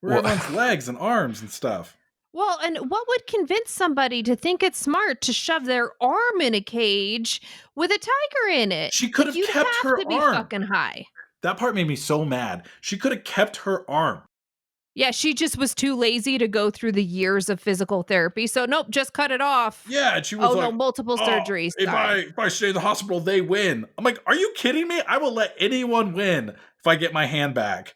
Where Well- everyone's legs and arms and stuff. Well, and what would convince somebody to think it's smart to shove their arm in a cage with a tiger in it? She could have You'd kept have her to be arm. fucking high. That part made me so mad. She could have kept her arm. Yeah, she just was too lazy to go through the years of physical therapy. So nope, just cut it off. Yeah, and she was like, multiple surgeries. If I stay in the hospital, they win. I'm like, are you kidding me? I will let anyone win if I get my hand back.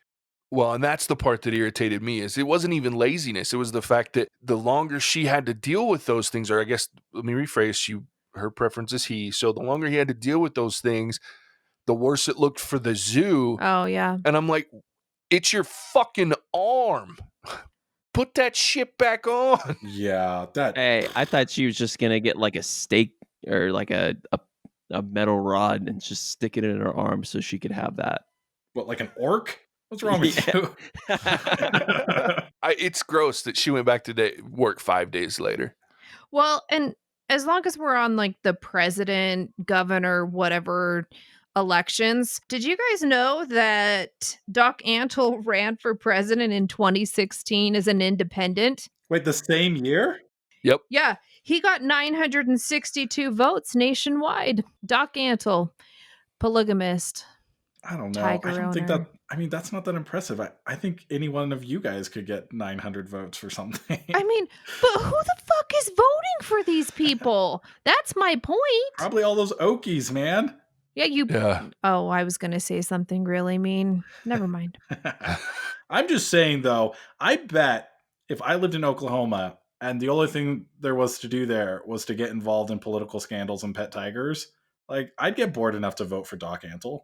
Well, and that's the part that irritated me, is it wasn't even laziness. It was the fact that the longer she had to deal with those things, or I guess, let me rephrase, her preference is he. So the longer he had to deal with those things, the worse it looked for the zoo. Oh, yeah. And I'm like, it's your fucking arm. Put that shit back on. Yeah, that. Hey, I thought she was just gonna get like a stake or like a metal rod and just stick it in her arm so she could have that. What, like an orc? What's wrong with you? It's gross that she went back to work 5 days later. Well, and as long as we're on like the president, governor, whatever elections, did you guys know that Doc Antle ran for president in 2016 as an independent? Wait, the same year? Yep. Yeah, he got 962 votes nationwide. Doc Antle, polygamist. I don't know. Tiger I don't think owner. that. I mean, that's not that impressive. I think any one of you guys could get 900 votes for something. I mean, but who the fuck is voting for these people? That's my point. Probably all those Okies, man. Yeah. Oh, I was going to say something really mean. Never mind. I'm just saying, though, I bet if I lived in Oklahoma and the only thing there was to do there was to get involved in political scandals and pet tigers, like, I'd get bored enough to vote for Doc Antle.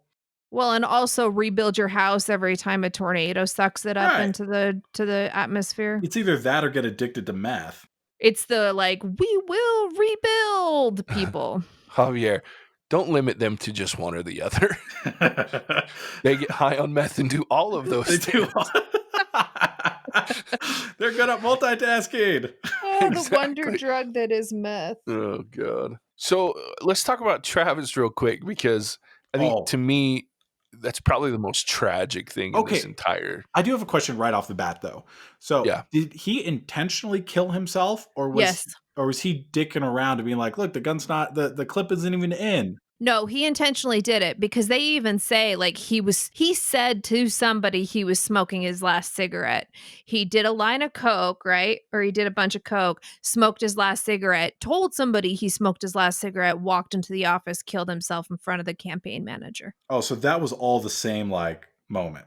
Well, and also rebuild your house every time a tornado sucks it up Right. into the atmosphere. It's either that or get addicted to meth. It's the, like, "We will rebuild" people. Javier, don't limit them to just one or the other. They get high on meth and do all of those They do. things. They're good at multitasking. Oh, the wonder Exactly. drug that is meth. Oh, God. So let's talk about Travis real quick, because I think to me, that's probably the most tragic thing in this Okay. entire. I do have a question right off the bat, though. So, Yeah. did he intentionally kill himself, or was Yes. or was he dicking around and being like, "Look, the gun's not the clip isn't even in." No, he intentionally did it, because they even say, like, he said to somebody he was smoking his last cigarette. He did a line of coke, right? Or he did a bunch of coke, smoked his last cigarette, told somebody he smoked his last cigarette, walked into the office, killed himself in front of the campaign manager. Oh, so that was all the same, like, moment.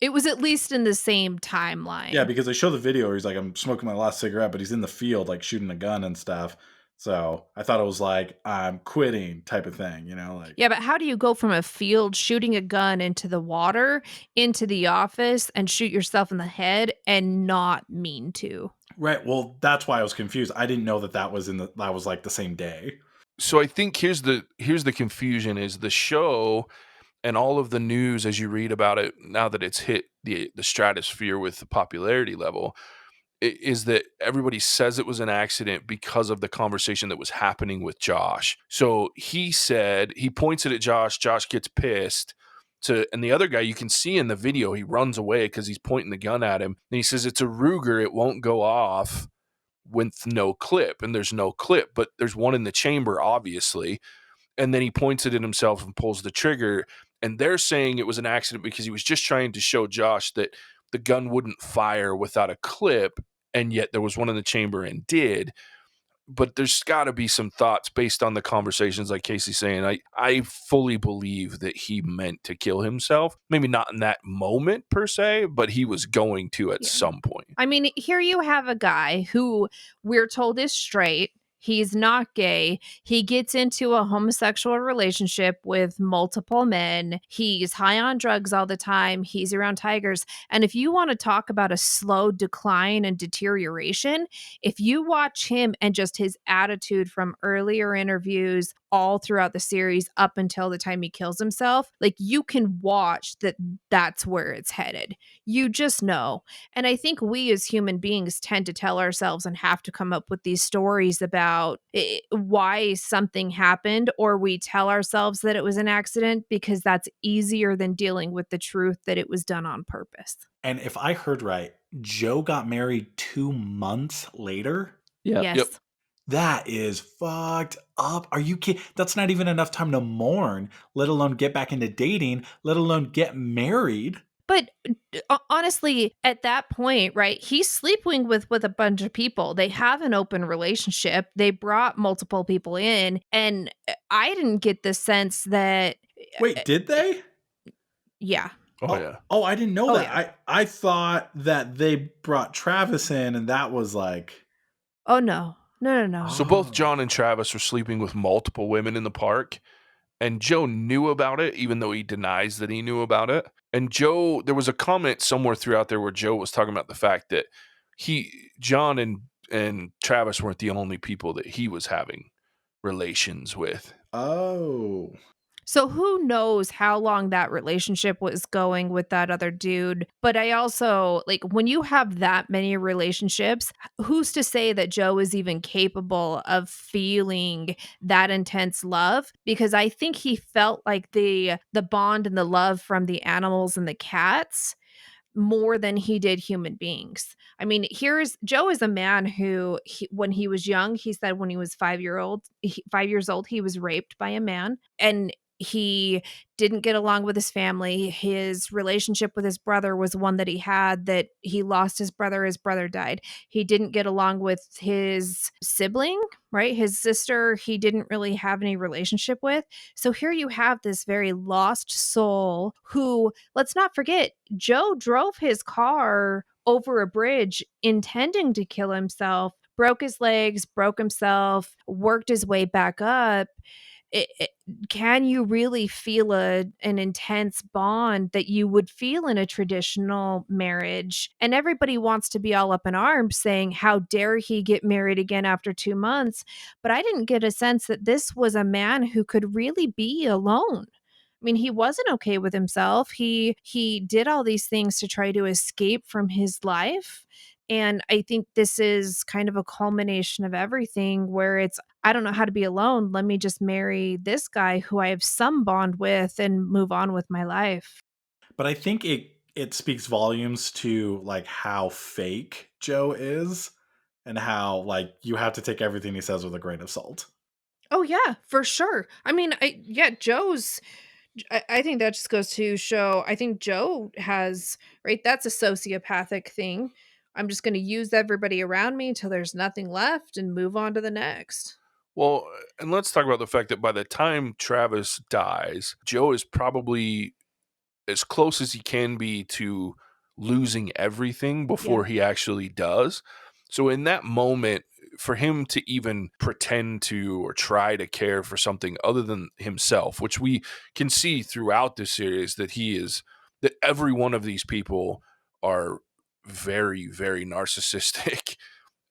It was at least in the same timeline. Yeah, because they show the video where he's like, "I'm smoking my last cigarette," but he's in the field, like, shooting a gun and stuff. So, I thought it was like, "I'm quitting" type of thing, you know? Like, Yeah, but how do you go from a field shooting a gun into the water, into the office, and shoot yourself in the head and not mean to? right, well, that's why I was confused. I didn't know that was like, the same day. So I think here's the confusion is the show and all of the news as you read about it now that it's hit the stratosphere with the popularity level, is that everybody says it was an accident because of the conversation that was happening with Josh. So he points it at Josh gets pissed, and the other guy, you can see in the video, he runs away because he's pointing the gun at him, and he says it's a Ruger, it won't go off with no clip, and there's no clip, but there's one in the chamber, obviously. And then he points it at himself and pulls the trigger. And they're saying it was an accident because he was just trying to show Josh that the gun wouldn't fire without a clip, and yet there was one in the chamber and did. But there's got to be some thoughts based on the conversations, like Casey's saying. I fully believe that he meant to kill himself. Maybe not in that moment per se, but he was going to at some point. I mean, here you have a guy who we're told is straight. He's not gay. He gets into a homosexual relationship with multiple men. He's high on drugs all the time. He's around tigers. And if you want to talk about a slow decline and deterioration, if you watch him and just his attitude from earlier interviews all throughout the series up until the time he kills himself, like, you can watch that that's where it's headed. You just know. And I think we as human beings tend to tell ourselves and have to come up with these stories about why something happened, or we tell ourselves that it was an accident because that's easier than dealing with the truth that it was done on purpose. And if I heard right, Joe got married 2 months later? Yeah. Yes. Yep. That is fucked up. Are you kidding? That's not even enough time to mourn, let alone get back into dating, let alone get married. But honestly, at that point, right, he's sleeping with a bunch of people. They have an open relationship. They brought multiple people in. And I didn't get the sense that... Wait, did they? Yeah. Yeah. Oh, I didn't know Oh, that. yeah. I thought that they brought Travis in and that was like... Oh, no. No. So both John and Travis were sleeping with multiple women in the park, and Joe knew about it, even though he denies that he knew about it. And Joe, there was a comment somewhere throughout there where Joe was talking about the fact that John and Travis weren't the only people that he was having relations with. Oh. So who knows how long that relationship was going with that other dude. But I also, like, when you have that many relationships, who's to say that Joe is even capable of feeling that intense love? Because I think he felt like the bond and the love from the animals and the cats more than he did human beings. I mean, Joe is a man who, when he was young, he said when he was 5 years old, he was raped by a man, and he didn't get along with his family. His relationship with his brother was one that he had that he lost his brother died. He didn't get along with his sibling, right? His sister, he didn't really have any relationship with. So here you have this very lost soul who, let's not forget, Joe drove his car over a bridge intending to kill himself, broke his legs, broke himself, worked his way back up. Can you really feel an intense bond that you would feel in a traditional marriage? And everybody wants to be all up in arms saying, how dare he get married again after 2 months? But I didn't get a sense that this was a man who could really be alone. I mean, he wasn't okay with himself. He did all these things to try to escape from his life. And I think this is kind of a culmination of everything where it's, I don't know how to be alone. Let me just marry this guy who I have some bond with and move on with my life. But I think it speaks volumes to like how fake Joe is and how like you have to take everything he says with a grain of salt. Oh yeah, for sure. I mean, I think that just goes to show, I think Joe has, right? That's a sociopathic thing. I'm just going to use everybody around me until there's nothing left and move on to the next. Well, and let's talk about the fact that by the time Travis dies, Joe is probably as close as he can be to losing everything before he actually does. So in that moment, for him to even pretend to or try to care for something other than himself, which we can see throughout the series that every one of these people are very, very narcissistic.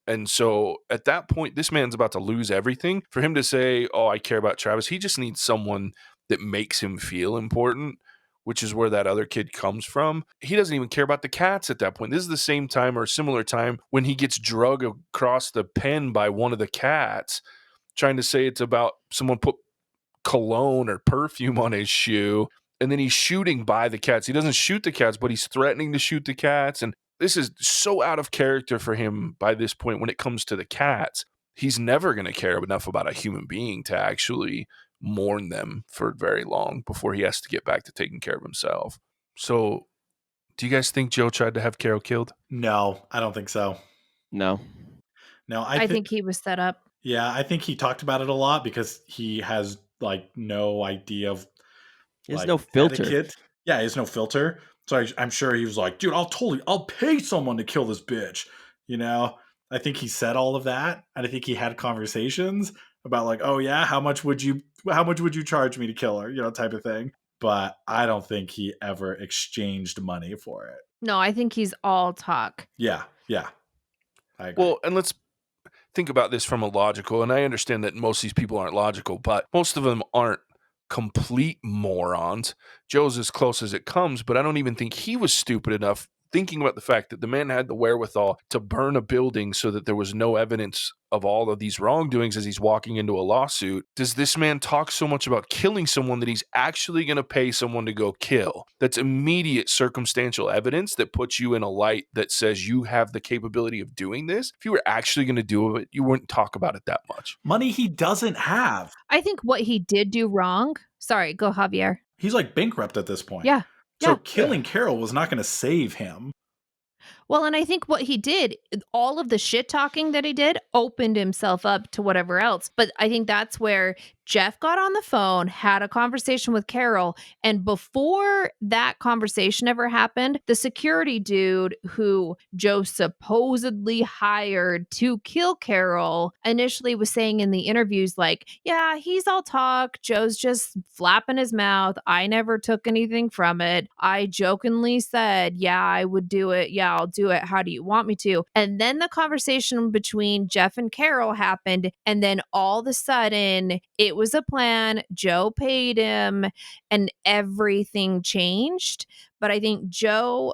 And so at that point, this man's about to lose everything. For him to say, oh, I care about Travis, he just needs someone that makes him feel important, which is where that other kid comes from. He doesn't even care about the cats at that point. This is the same time or similar time when he gets drug across the pen by one of the cats, trying to say it's about someone put cologne or perfume on his shoe. And then he's shooting by the cats. He doesn't shoot the cats, but he's threatening to shoot the cats. And this is so out of character for him by this point when it comes to the cats. He's never going to care enough about a human being to actually mourn them for very long before he has to get back to taking care of himself. So, do you guys think Joe tried to have Carole killed? No, I don't think so. No. No, I think he was set up. Yeah, I think he talked about it a lot because he has like no idea of There's like no filter. etiquette. Yeah, he has no filter. So I'm sure he was like, dude, I'll pay someone to kill this bitch. You know, I think he said all of that. And I think he had conversations about like, oh yeah, how much would you charge me to kill her? You know, type of thing. But I don't think he ever exchanged money for it. No, I think he's all talk. Yeah. I agree. Well, and let's think about this from a logical, and I understand that most of these people aren't logical, but most of them aren't complete morons. Joe's as close as it comes, but I don't even think he was stupid enough, thinking about the fact that the man had the wherewithal to burn a building so that there was no evidence of all of these wrongdoings as he's walking into a lawsuit. Does this man talk so much about killing someone that he's actually going to pay someone to go kill? That's immediate circumstantial evidence that puts you in a light that says you have the capability of doing this. If you were actually going to do it, you wouldn't talk about it that much. Money he doesn't have. I think what he did do wrong. Sorry, go Javier. He's like bankrupt at this point. Yeah. So killing Carole was not going to save him. Well, and I think what he did, all of the shit talking that he did, opened himself up to whatever else. But I think that's where Jeff got on the phone, had a conversation with Carole, and before that conversation ever happened, the security dude who Joe supposedly hired to kill Carole initially was saying in the interviews, like, yeah, he's all talk. Joe's just flapping his mouth. I never took anything from it. I jokingly said, yeah, I would do it. Yeah, I'll do it. How do you want me to? And then the conversation between Jeff and Carole happened. And then all of a sudden, it was a plan. Joe paid him and everything changed. But I think Joe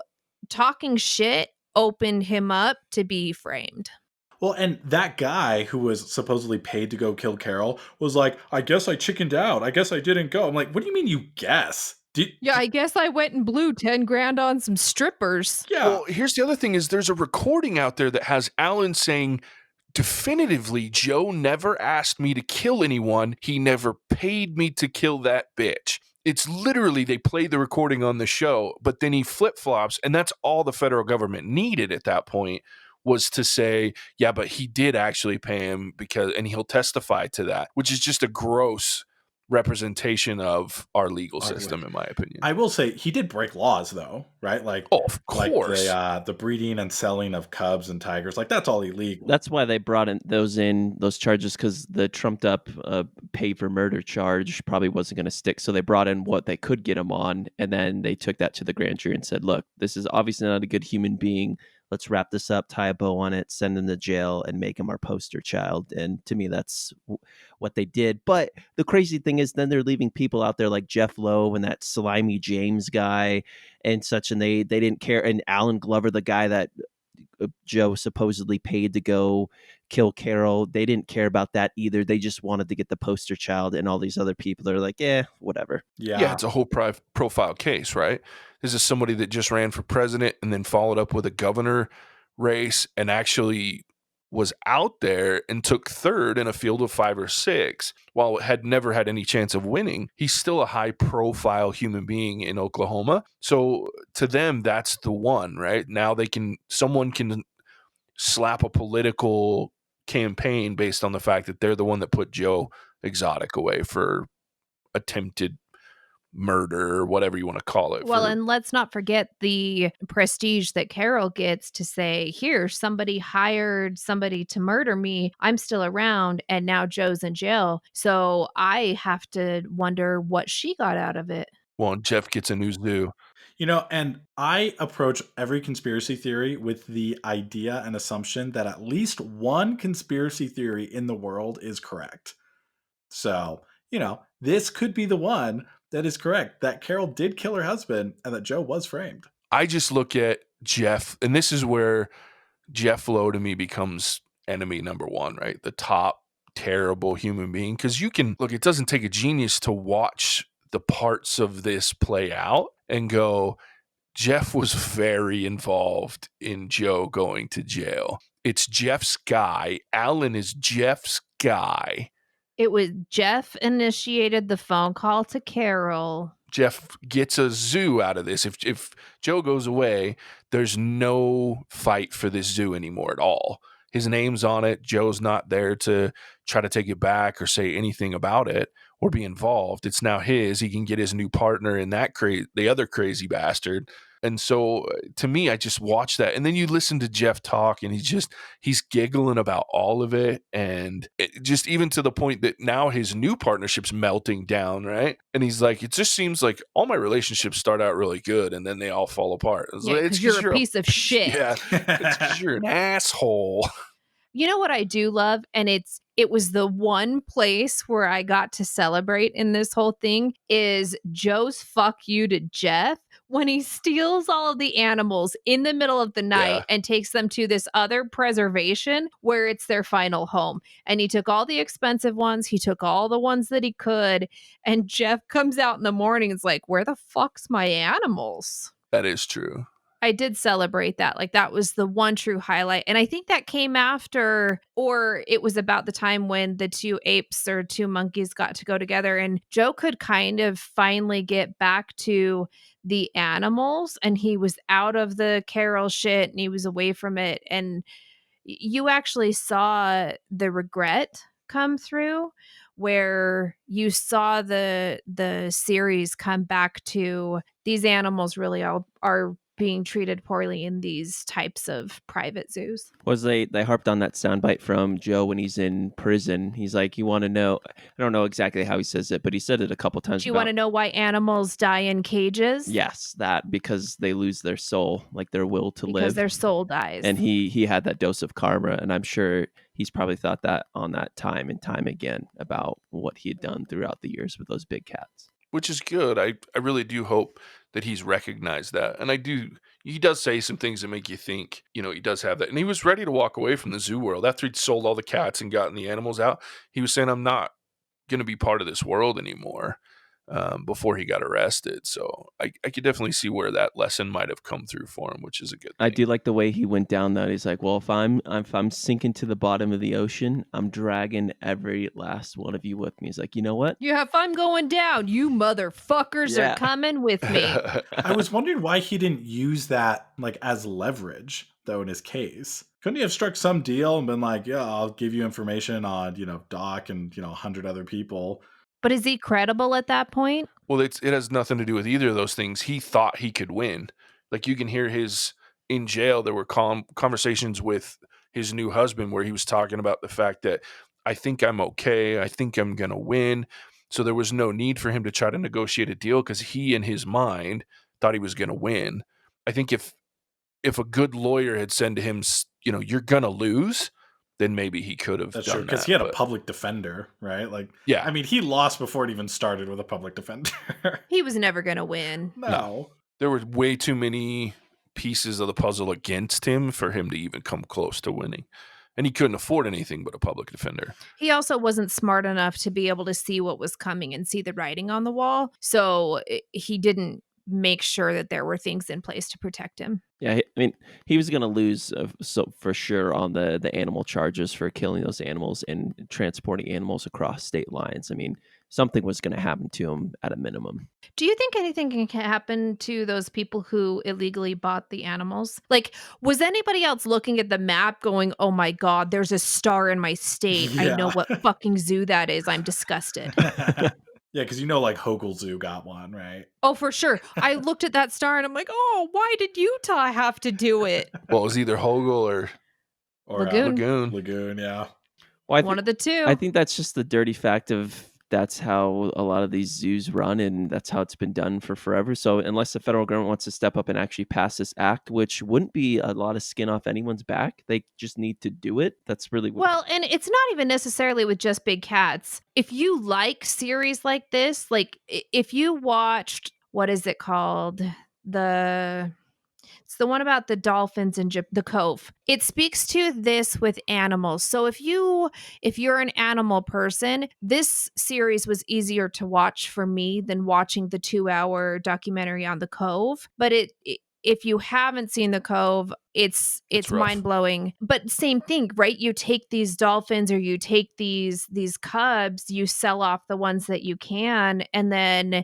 talking shit opened him up to be framed. Well, and that guy who was supposedly paid to go kill Carole was like, I guess I chickened out. I guess I didn't go. I'm like, what do you mean you guess? I guess I went and blew 10 grand on some strippers. Yeah. Well, here's the other thing is there's a recording out there that has Alan saying definitively, Joe never asked me to kill anyone. He never paid me to kill that bitch. It's literally, they played the recording on the show, but then he flip-flops, and that's all the federal government needed at that point was to say, yeah, but he did actually pay him and he'll testify to that, which is just a gross representation of our legal system, in my opinion. I will say he did break laws though, right? Like, Oh, of course. the breeding and selling of cubs and tigers, like that's all illegal. That's why they brought those charges, because the trumped up pay for murder charge probably wasn't going to stick. So they brought in what they could get him on, and then they took that to the grand jury and said, "Look, this is obviously not a good human being. Let's wrap this up, tie a bow on it, send him to jail, and make him our poster child." And to me, that's what they did. But the crazy thing is, then they're leaving people out there like Jeff Lowe and that slimy James guy and such, and they didn't care. And Alan Glover, the guy that Joe supposedly paid to go kill Carole, they didn't care about that either. They just wanted to get the poster child, and all these other people are like, whatever. Yeah, it's a whole profile case, right? This is somebody that just ran for president and then followed up with a governor race and actually was out there and took third in a field of 5 or 6. While it had never had any chance of winning, he's still a high profile human being in Oklahoma. So to them, that's the one, right? Now someone can slap a political campaign based on the fact that they're the one that put Joe Exotic away for attempted murder or whatever you want to call it. Well, and let's not forget the prestige that Carole gets to say, here, somebody hired somebody to murder me. I'm still around, and now Joe's in jail. So I have to wonder what she got out of it. Well, Jeff gets a new zoo. And I approach every conspiracy theory with the idea and assumption that at least one conspiracy theory in the world is correct. So, this could be the one that is correct, that Carole did kill her husband and that Joe was framed. I just look at Jeff, and this is where Jeff Lowe to me becomes enemy number one, right? The top terrible human being. Because you can look, it doesn't take a genius to watch the parts of this play out and go, Jeff was very involved in Joe going to jail. It's Jeff's guy. Alan is Jeff's guy. It was Jeff initiated the phone call to Carole. Jeff gets a zoo out of this. If Joe goes away, there's no fight for this zoo anymore at all. His name's on it. Joe's not there to try to take it back or say anything about it or be involved. It's now his. He can get his new partner in the other crazy bastard. And so to me, I just watch that. And then you listen to Jeff talk, and he's giggling about all of it. And it just even to the point that now his new partnership's melting down, right? And he's like, it just seems like all my relationships start out really good, and then they all fall apart. It's Yeah, like, 'cause you're a piece of shit. Yeah, it's 'cause you're an asshole. You know what I do love? And it was the one place where I got to celebrate in this whole thing is Joe's fuck you to Jeff when he steals all of the animals in the middle of the night and takes them to this other preservation where it's their final home. And he took all the expensive ones. He took all the ones that he could. And Jeff comes out in the morning and is like, where the fuck's my animals? That is true. I did celebrate that. Like, that was the one true highlight. And I think that came after, or it was about the time when the 2 apes or 2 monkeys got to go together, and Joe could kind of finally get back to the animals, and he was out of the Carole shit and he was away from it. And you actually saw the regret come through, where you saw the series come back to these animals really are being treated poorly in these types of private zoos. They harped on that soundbite from Joe when he's in prison. He's like, you want to know, I don't know exactly how he says it, but he said it a couple times. Do you want to know why animals die in cages? Yes, that because they lose their soul, like their will to live. Because their soul dies. And he had that dose of karma, and I'm sure he's probably thought that on that time and time again about what he had done throughout the years with those big cats. Which is good. I really do hope that he's recognized that. And he does say some things that make you think, he does have that. And he was ready to walk away from the zoo world. After he'd sold all the cats and gotten the animals out, he was saying, I'm not going to be part of this world anymore, before he got arrested. So I could definitely see where that lesson might have come through for him, which is a good thing. I do like the way he went down that. He's like, well, if I'm sinking to the bottom of the ocean, I'm dragging every last one of you with me. He's like, you know what? Yeah, if I'm going down, you motherfuckers are coming with me. I was wondering why he didn't use that as leverage, though, in his case. Couldn't he have struck some deal and been like, yeah, I'll give you information on, Doc and, 100 other people? But is he credible at that point? Well, it has nothing to do with either of those things. He thought he could win. Like, you can hear in jail, there were conversations with his new husband where he was talking about the fact that, I think I'm okay. I think I'm going to win. So there was no need for him to try to negotiate a deal because he, in his mind, thought he was going to win. I think if a good lawyer had said to him, you're going to lose, then maybe he could have That's done true, because that. he had a public defender, right? Like, Yeah. I mean, he lost before it even started with a public defender. He was never going to win. No. There were way too many pieces of the puzzle against him for him to even come close to winning. And he couldn't afford anything but a public defender. He also wasn't smart enough to be able to see what was coming and see the writing on the wall. So he didn't make sure that there were things in place to protect him. Yeah, I mean, he was going to lose so for sure on the animal charges for killing those animals and transporting animals across state lines. I mean, something was going to happen to him at a minimum. Do you think anything can happen to those people who illegally bought the animals? Like, was anybody else looking at the map going, oh my God, there's a star in my state. I know Yeah. what fucking zoo that is. I'm disgusted. Yeah, because like Hogle Zoo got one, right? Oh, for sure. I looked at that star and I'm like, oh, why did Utah have to do it? Well, it was either Hogle or Lagoon. Lagoon. Yeah. Well, One of the two. I think that's just the dirty fact of that's how a lot of these zoos run, and that's how it's been done for forever. So unless the federal government wants to step up and actually pass this act, which wouldn't be a lot of skin off anyone's back, they just need to do it. That's really what... Well, and it's not even necessarily with just big cats. If you like series like this, like if you watched, what is it called? It's the one about the dolphins in the Cove. It speaks to this with animals. So if you're an animal person, this series was easier to watch for me than watching the 2-hour documentary on the Cove. But if you haven't seen the Cove, it's rough. mind-blowing. But same thing, right? You take these dolphins or you take these cubs, you sell off the ones that you can, and then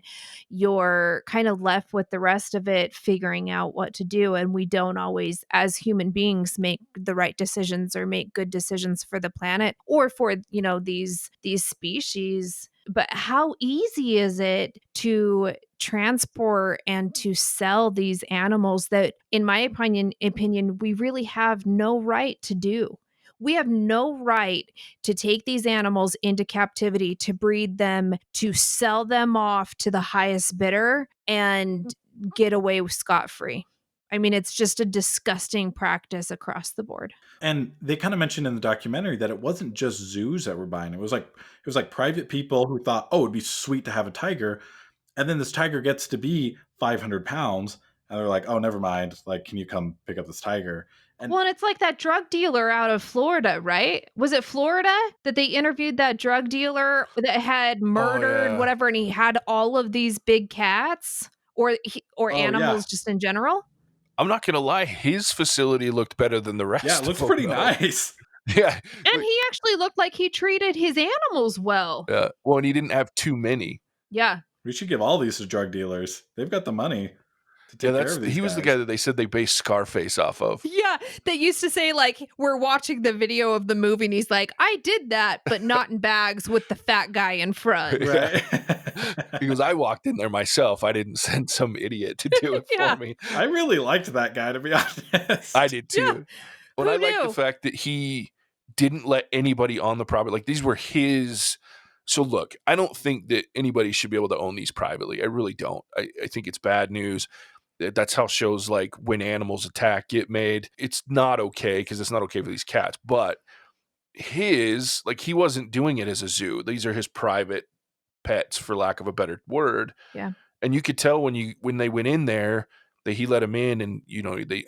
you're kind of left with the rest of it figuring out what to do. And we don't always, as human beings, make the right decisions or make good decisions for the planet or for, these species. But how easy is it to transport and to sell these animals that, in my opinion, we really have no right to do? We have no right to take these animals into captivity, to breed them, to sell them off to the highest bidder and get away scot-free. I mean, it's just a disgusting practice across the board. And they kind of mentioned in the documentary that it wasn't just zoos that were buying. It was like private people who thought, oh, it'd be sweet to have a tiger. And then this tiger gets to be 500 pounds. And they're like, oh, never mind. Like, can you come pick up this tiger? And Well, and it's like that drug dealer out of Florida, right? Was it Florida that they interviewed that drug dealer that had murdered yeah. whatever, and he had all of these big cats or animals just in general? I'm not going to lie. His facility looked better than the rest yeah, of it looks them, pretty though. nice. Yeah. And he actually looked like he treated his animals well. Yeah. Well, and he didn't have too many. Yeah. We should give all these to drug dealers. They've got the money to take care of these he was the guys. guy that they said they based Scarface off of. Yeah, they used to say, like, we're watching the video of the movie and he's like, I did that, but not in bags with the fat guy in front. Right. He goes, I walked in there myself. I didn't send some idiot to do it Yeah. for me. I really liked that guy, to be honest. I did too. Yeah. But Who I like knew? the fact that he didn't let anybody on the property. Like, these were his. So look, I don't think that anybody should be able to own these privately. I really don't. I think it's bad news. That's how shows like When Animals Attack get made. It's not okay because it's not okay for these cats. But he wasn't doing it as a zoo. These are his private pets, for lack of a better word. Yeah. And you could tell when they went in there that he let them in, and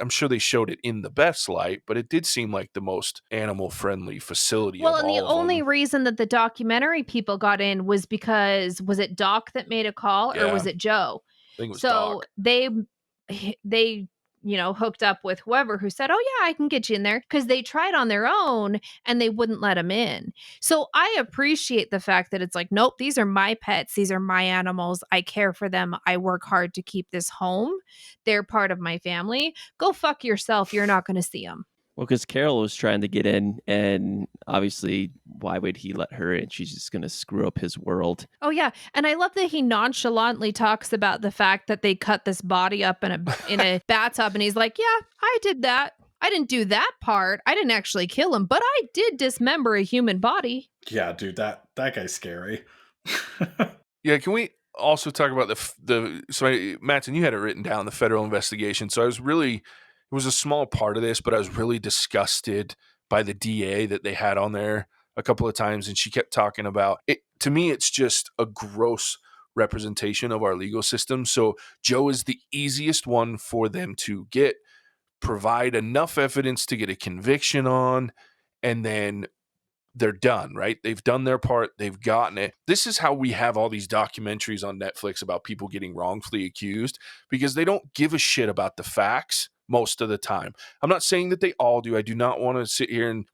I'm sure they showed it in the best light, but it did seem like the most animal friendly facility. Well, of and the all of only them. reason that the documentary people got in was because, was it Doc that made a call or Yeah. was it Joe? I think it was So Doc. they hooked up with whoever who said, oh yeah, I can get you in there, because they tried on their own and they wouldn't let them in. So I appreciate the fact that it's like, nope, these are my pets, these are my animals, I care for them, I work hard to keep this home, they're part of my family. Go fuck yourself, you're not going to see them. Well, because Carole was trying to get in, and obviously, why would he let her in? She's just going to screw up his world. Oh yeah, and I love that he nonchalantly talks about the fact that they cut this body up in a bathtub, and he's like, "Yeah, I did that. I didn't do that part. I didn't actually kill him, but I did dismember a human body." Yeah, dude, that guy's scary. Yeah, can we also talk about Mattson, you had it written down, the federal investigation. So it was a small part of this, but I was really disgusted by the DA that they had on there a couple of times, and she kept talking about it. To me, it's just a gross representation of our legal system. So Joe is the easiest one for them to provide enough evidence to get a conviction on, and then they're done, right? They've done their part. They've gotten it. This is how we have all these documentaries on Netflix about people getting wrongfully accused, because they don't give a shit about the facts most of the time. I'm not saying that they all do. I do not want to sit here and,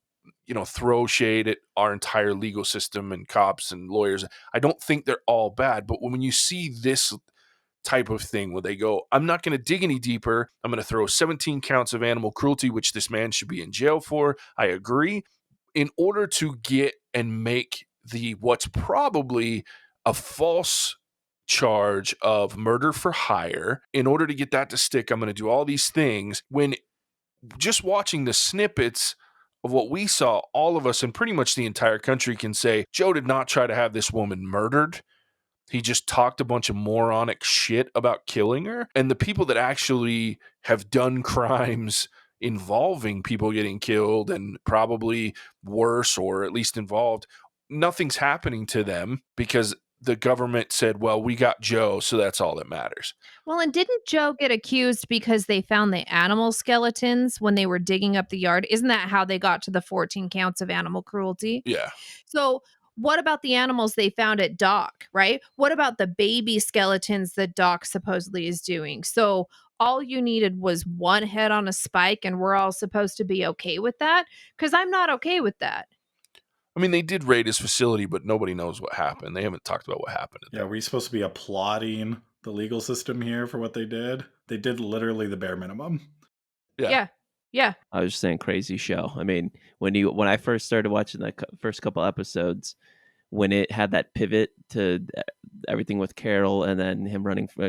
throw shade at our entire legal system and cops and lawyers. I don't think they're all bad. But when you see this type of thing where they go, I'm not going to dig any deeper. I'm going to throw 17 counts of animal cruelty, which this man should be in jail for. I agree. In order to get and make what's probably a false charge of murder for hire, in order to get that to stick, I'm going to do all these things. When just watching the snippets of what we saw, all of us and pretty much the entire country can say, Joe did not try to have this woman murdered. He just talked a bunch of moronic shit about killing her. And the people that actually have done crimes involving people getting killed and probably worse, or at least involved, nothing's happening to them because the government said, well, we got Joe, so that's all that matters. Well, and didn't Joe get accused because they found the animal skeletons when they were digging up the yard? Isn't that how they got to the 14 counts of animal cruelty? Yeah. So what about the animals they found at Doc, right? What about the baby skeletons that Doc supposedly is doing? So all you needed was one head on a spike, and we're all supposed to be okay with that? Because I'm not okay with that. I mean, they did raid his facility, but nobody knows what happened. They haven't talked about what happened. Yeah, were you supposed to be applauding the legal system here for what they did? They did literally the bare minimum. Yeah. I was just saying, crazy show. I mean, when I first started watching the first couple episodes, when it had that pivot to everything with Carole, and then him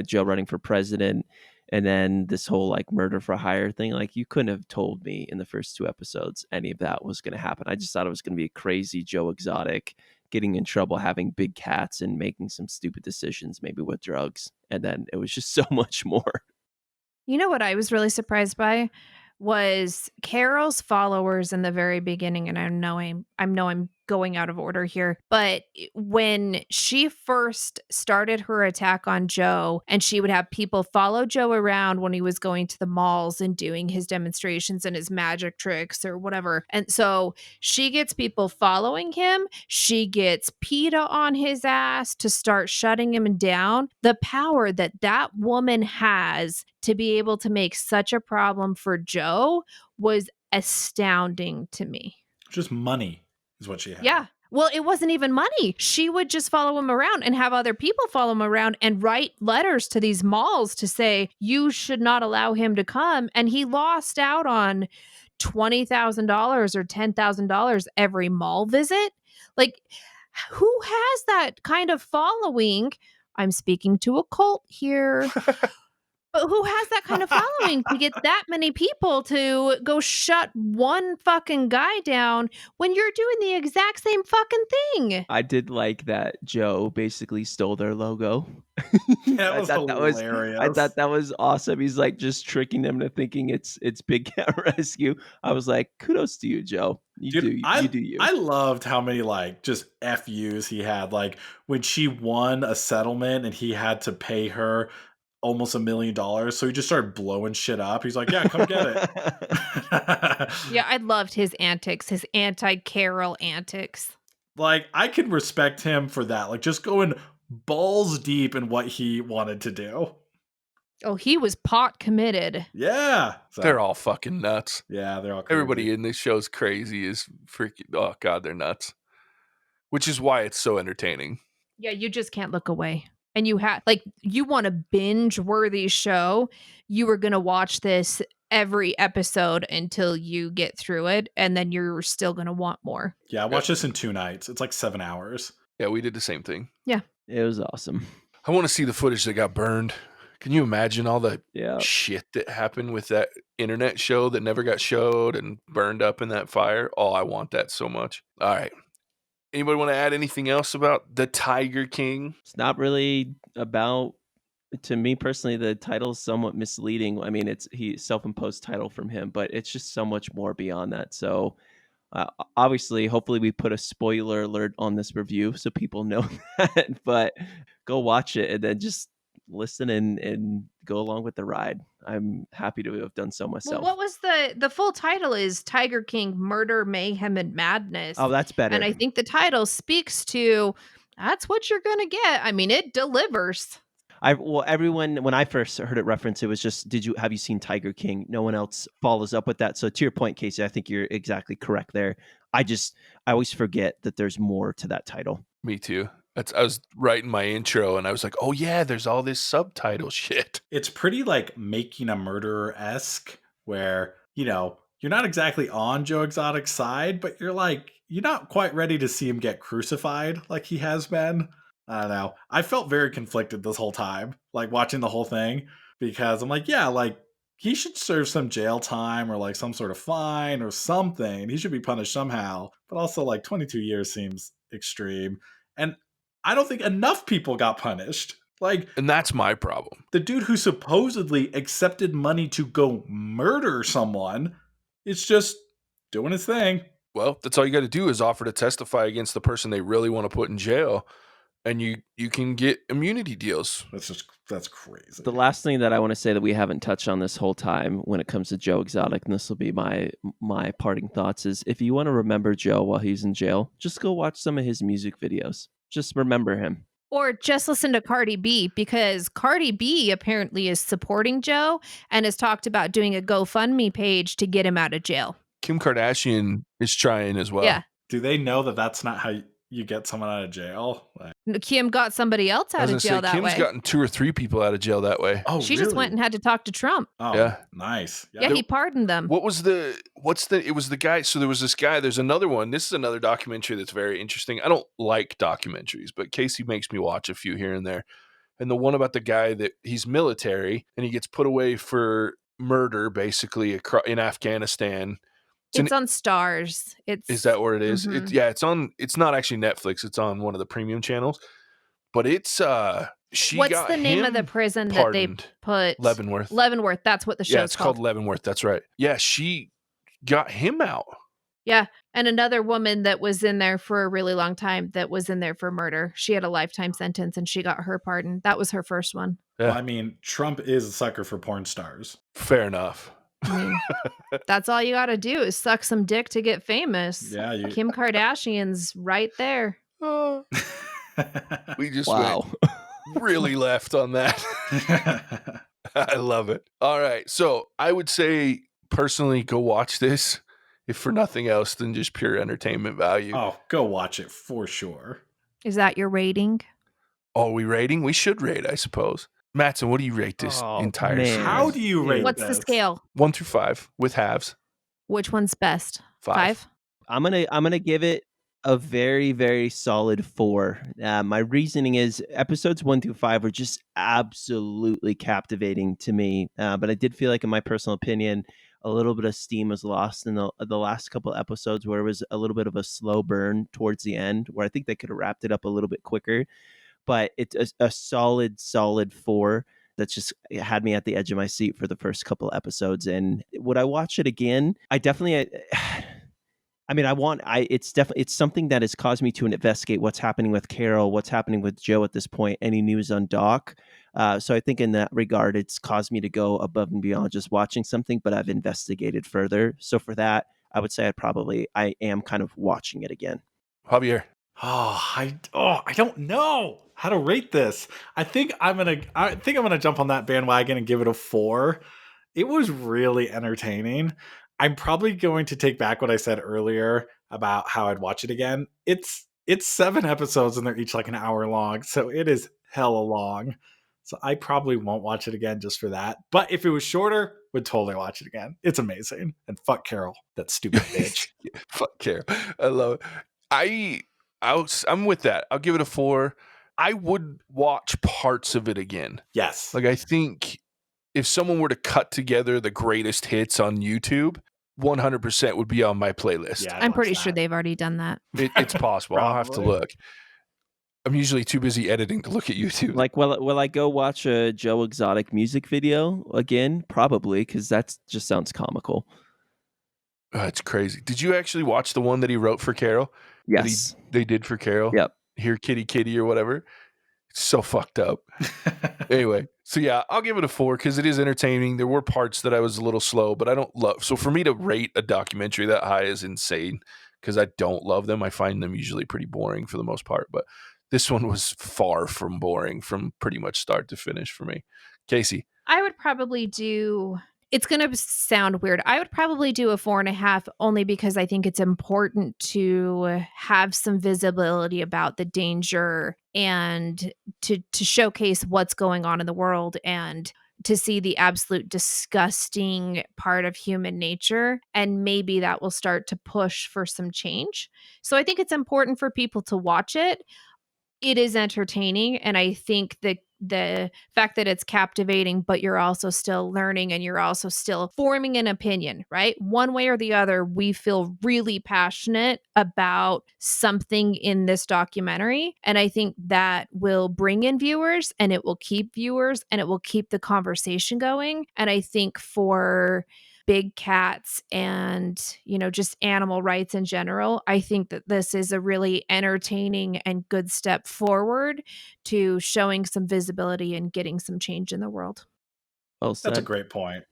Joe running for president, and then this whole like murder for hire thing, like you couldn't have told me in the first 2 episodes any of that was going to happen. I just thought it was going to be a crazy Joe Exotic getting in trouble, having big cats, and making some stupid decisions, maybe with drugs. And then it was just so much more. You know what I was really surprised by was Carole's followers in the very beginning, and I know I'm going out of order here, but when she first started her attack on Joe, and she would have people follow Joe around when he was going to the malls and doing his demonstrations and his magic tricks or whatever. And so she gets people following him. She gets PETA on his ass to start shutting him down. The power that that woman has to be able to make such a problem for Joe was astounding to me. Just money is what she had. Yeah. Well, it wasn't even money. She would just follow him around and have other people follow him around and write letters to these malls to say, you should not allow him to come. And he lost out on $20,000 or $10,000 every mall visit. Like, who has that kind of following? I'm speaking to a cult here. But who has that kind of following to get that many people to go shut one fucking guy down when you're doing the exact same fucking thing? I did like that Joe basically stole their logo. That was hilarious. I thought that was awesome. He's like just tricking them into thinking it's Big Cat Rescue. I was like, kudos to you, Joe. You do you. I loved how many like just FUs he had. Like when she won a settlement and he had to pay her almost $1 million, so he just started blowing shit up. He's like, yeah, come get it. Yeah, I loved his antics, his anti-Carole antics. Like, I can respect him for that, like just going balls deep in what he wanted to do. Oh, he was pot committed. Yeah, so, They're all fucking nuts. Yeah, they're all crazy. Everybody in this show's crazy, is freaking, oh god, they're nuts, which is why it's so entertaining. Yeah, you just can't look away. And you want a binge worthy show, you were going to watch this every episode until you get through it, and then you're still going to want more. Yeah, I watched this in 2 nights. It's like 7 hours. Yeah, we did the same thing. Yeah. It was awesome. I want to see the footage that got burned. Can you imagine all the shit that happened with that internet show that never got showed and burned up in that fire? Oh, I want that so much. All right. Anybody want to add anything else about the Tiger King? It's not really about, to me personally, the title is somewhat misleading. I mean, it's self-imposed title from him, but it's just so much more beyond that. So obviously, hopefully we put a spoiler alert on this review so people know that, but go watch it and then just listen and go along with the ride. I'm happy to have done so myself. Well, what was the full title is Tiger King, Murder, Mayhem, and Madness. Oh, that's better. And I think the title speaks to that's what you're going to get. I mean, it delivers. Everyone, when I first heard it referenced, it was just, have you seen Tiger King? No one else follows up with that. So to your point, Casey, I think you're exactly correct there. I always forget that there's more to that title. Me too. I was writing my intro and I was like, oh yeah, there's all this subtitle shit. It's pretty like Making a Murderer-esque, where, you're not exactly on Joe Exotic's side, but you're not quite ready to see him get crucified like he has been. I don't know. I felt very conflicted this whole time, like watching the whole thing, because I'm like, yeah, like he should serve some jail time or like some sort of fine or something. He should be punished somehow. But also like 22 years seems extreme. And I don't think enough people got punished. And that's my problem. The dude who supposedly accepted money to go murder someone is just doing his thing. Well, that's all you got to do is offer to testify against the person they really want to put in jail. And you can get immunity deals. That's crazy. The last thing that I want to say that we haven't touched on this whole time when it comes to Joe Exotic, and this will be my parting thoughts, is if you want to remember Joe while he's in jail, just go watch some of his music videos. Just remember him. Or just listen to Cardi B, because Cardi B apparently is supporting Joe and has talked about doing a GoFundMe page to get him out of jail. Kim Kardashian is trying as well. Yeah. Do they know that that's not how you get someone out of jail? Kim got somebody else out of jail that way. Kim's gotten 2 or 3 people out of jail that way. Oh, she really? just went and had to talk to Trump. Oh, yeah. Nice. Yeah, he pardoned them. It was the guy. So there was this guy. There's another one. This is another documentary that's very interesting. I don't like documentaries, but Casey makes me watch a few here and there. And the one about the guy that he's military and he gets put away for murder, basically in Afghanistan. It's on Stars. Is that where it is? Mm-hmm. It's not actually Netflix. It's on one of the premium channels. But it's what's the name of the prison that they put? Leavenworth. Leavenworth. That's what the show's Yeah, it's called Leavenworth. That's right. Yeah, she got him out. Yeah, and another woman that was in there for a really long time that was in there for murder. She had a lifetime sentence and she got her pardon. That was her first one. Yeah. Well, I mean, Trump is a sucker for porn stars. Fair enough. I mean, that's all you got to do is suck some dick to get famous. Yeah, Kim Kardashian's right there. We just went really left on that. I love it. All right. So I would say personally, go watch this, if for nothing else than just pure entertainment value. Oh, go watch it for sure. Is that your rating? Are we rating? We should rate, I suppose. Mattson, what do you rate this entire series? How do you rate What's this? the scale? 1 through 5 with halves. Which one's best? 5. I'm gonna give it a very, very solid 4. My reasoning is episodes 1 through 5 were just absolutely captivating to me. But I did feel like, in my personal opinion, a little bit of steam was lost in the last couple of episodes, where it was a little bit of a slow burn towards the end, where I think they could have wrapped it up a little bit quicker. But it's a solid 4 that's just had me at the edge of my seat for the first couple of episodes. And would I watch it again? I definitely, it's something that has caused me to investigate what's happening with Carole, what's happening with Joe at this point, any news on Doc. So I think in that regard, it's caused me to go above and beyond just watching something, but I've investigated further. So for that, I would say I am kind of watching it again. Javier. I don't know how to rate this. I think I'm gonna jump on that bandwagon and give it a 4. It was really entertaining. I'm probably going to take back what I said earlier about how I'd watch it again. It's 7 episodes and they're each like an hour long, so it is hella long. So I probably won't watch it again just for that. But if it was shorter, would totally watch it again. It's amazing. And fuck Carole, that stupid bitch. Yeah, fuck Carole. I love it. I'm with that. I'll give it a 4. I would watch parts of it again. Yes. Like, I think if someone were to cut together the greatest hits on YouTube, 100% would be on my playlist. Yeah, I'd I'm watch pretty that. sure they've already done that. It's possible. I'll have to Probably. look. I'm usually too busy editing to look at YouTube. Like, will I go watch a Joe Exotic music video again? Probably, because that just sounds comical. It's crazy. Did you actually watch the one that he wrote for Carole? Yes. They did for Carole? Yep. Here, kitty, kitty, or whatever. It's so fucked up. Anyway, so yeah, I'll give it a 4 because it is entertaining. There were parts that I was a little slow, but I don't love. So for me to rate a documentary that high is insane because I don't love them. I find them usually pretty boring for the most part, but this one was far from boring from pretty much start to finish for me. Casey. I would probably do, it's going to sound weird. I would probably do a 4.5 only because I think it's important to have some visibility about the danger and to showcase what's going on in the world and to see the absolute disgusting part of human nature. And maybe that will start to push for some change. So I think it's important for people to watch it. It is entertaining, and I think the fact that it's captivating, but you're also still learning and you're also still forming an opinion, right? One way or the other, we feel really passionate about something in this documentary, and I think that will bring in viewers and it will keep viewers and it will keep the conversation going. And I think for big cats and, just animal rights in general, I think that this is a really entertaining and good step forward to showing some visibility and getting some change in the world. Well said. That's a great point.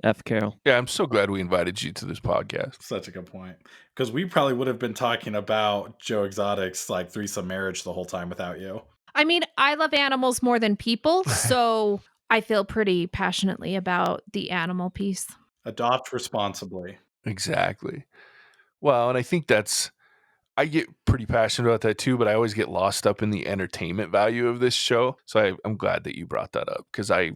F. Carole. Yeah, I'm so glad we invited you to this podcast. Such a good point. Because we probably would have been talking about Joe Exotic's like threesome marriage the whole time without you. I mean, I love animals more than people, so I feel pretty passionately about the animal piece. Adopt responsibly. Exactly. Well, and I think I get pretty passionate about that too, but I always get lost up in the entertainment value of this show. So I'm glad that you brought that up because I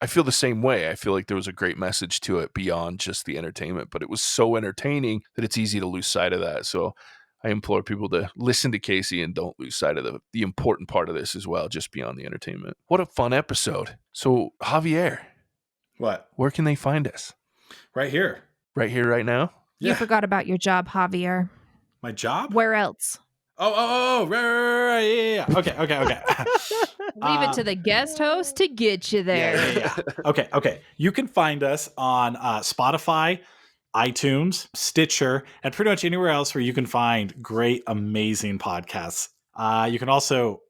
feel the same way. I feel like there was a great message to it beyond just the entertainment, but it was so entertaining that it's easy to lose sight of that. So I implore people to listen to Casey and don't lose sight of the important part of this as well, just beyond the entertainment. What a fun episode. So Javier, What? where can they find us? Right here. Right here, right now? You Yeah. forgot about your job, Javier. My job? Where else? Oh, right, yeah. Okay. Leave it to the guest host to get you there. Yeah. Okay. You can find us on Spotify, iTunes, Stitcher, and pretty much anywhere else where you can find great, amazing podcasts. You can also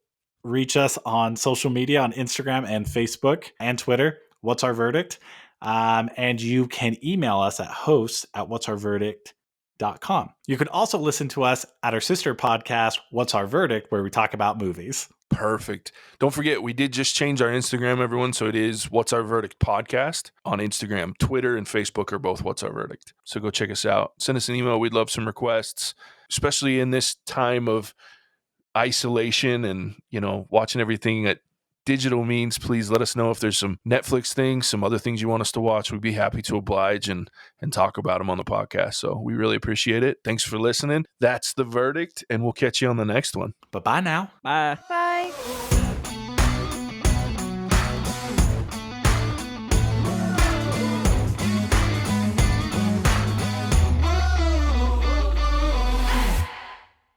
reach us on social media on Instagram and Facebook and Twitter. What's Our Verdict? And you can email us at host@whatsourverdict.com. You can also listen to us at our sister podcast, What's Our Verdict, where we talk about movies. Perfect. Don't forget, we did just change our Instagram, everyone. So it is What's Our Verdict podcast on Instagram. Twitter and Facebook are both What's Our Verdict. So go check us out. Send us an email. We'd love some requests, especially in this time of isolation and, watching everything at digital means. Please let us know if there's some Netflix things, some other things you want us to watch. We'd be happy to oblige and talk about them on the podcast. So we really appreciate it. Thanks for listening. That's The Verdict, and we'll catch you on the next one. Bye-bye now. Bye. Bye.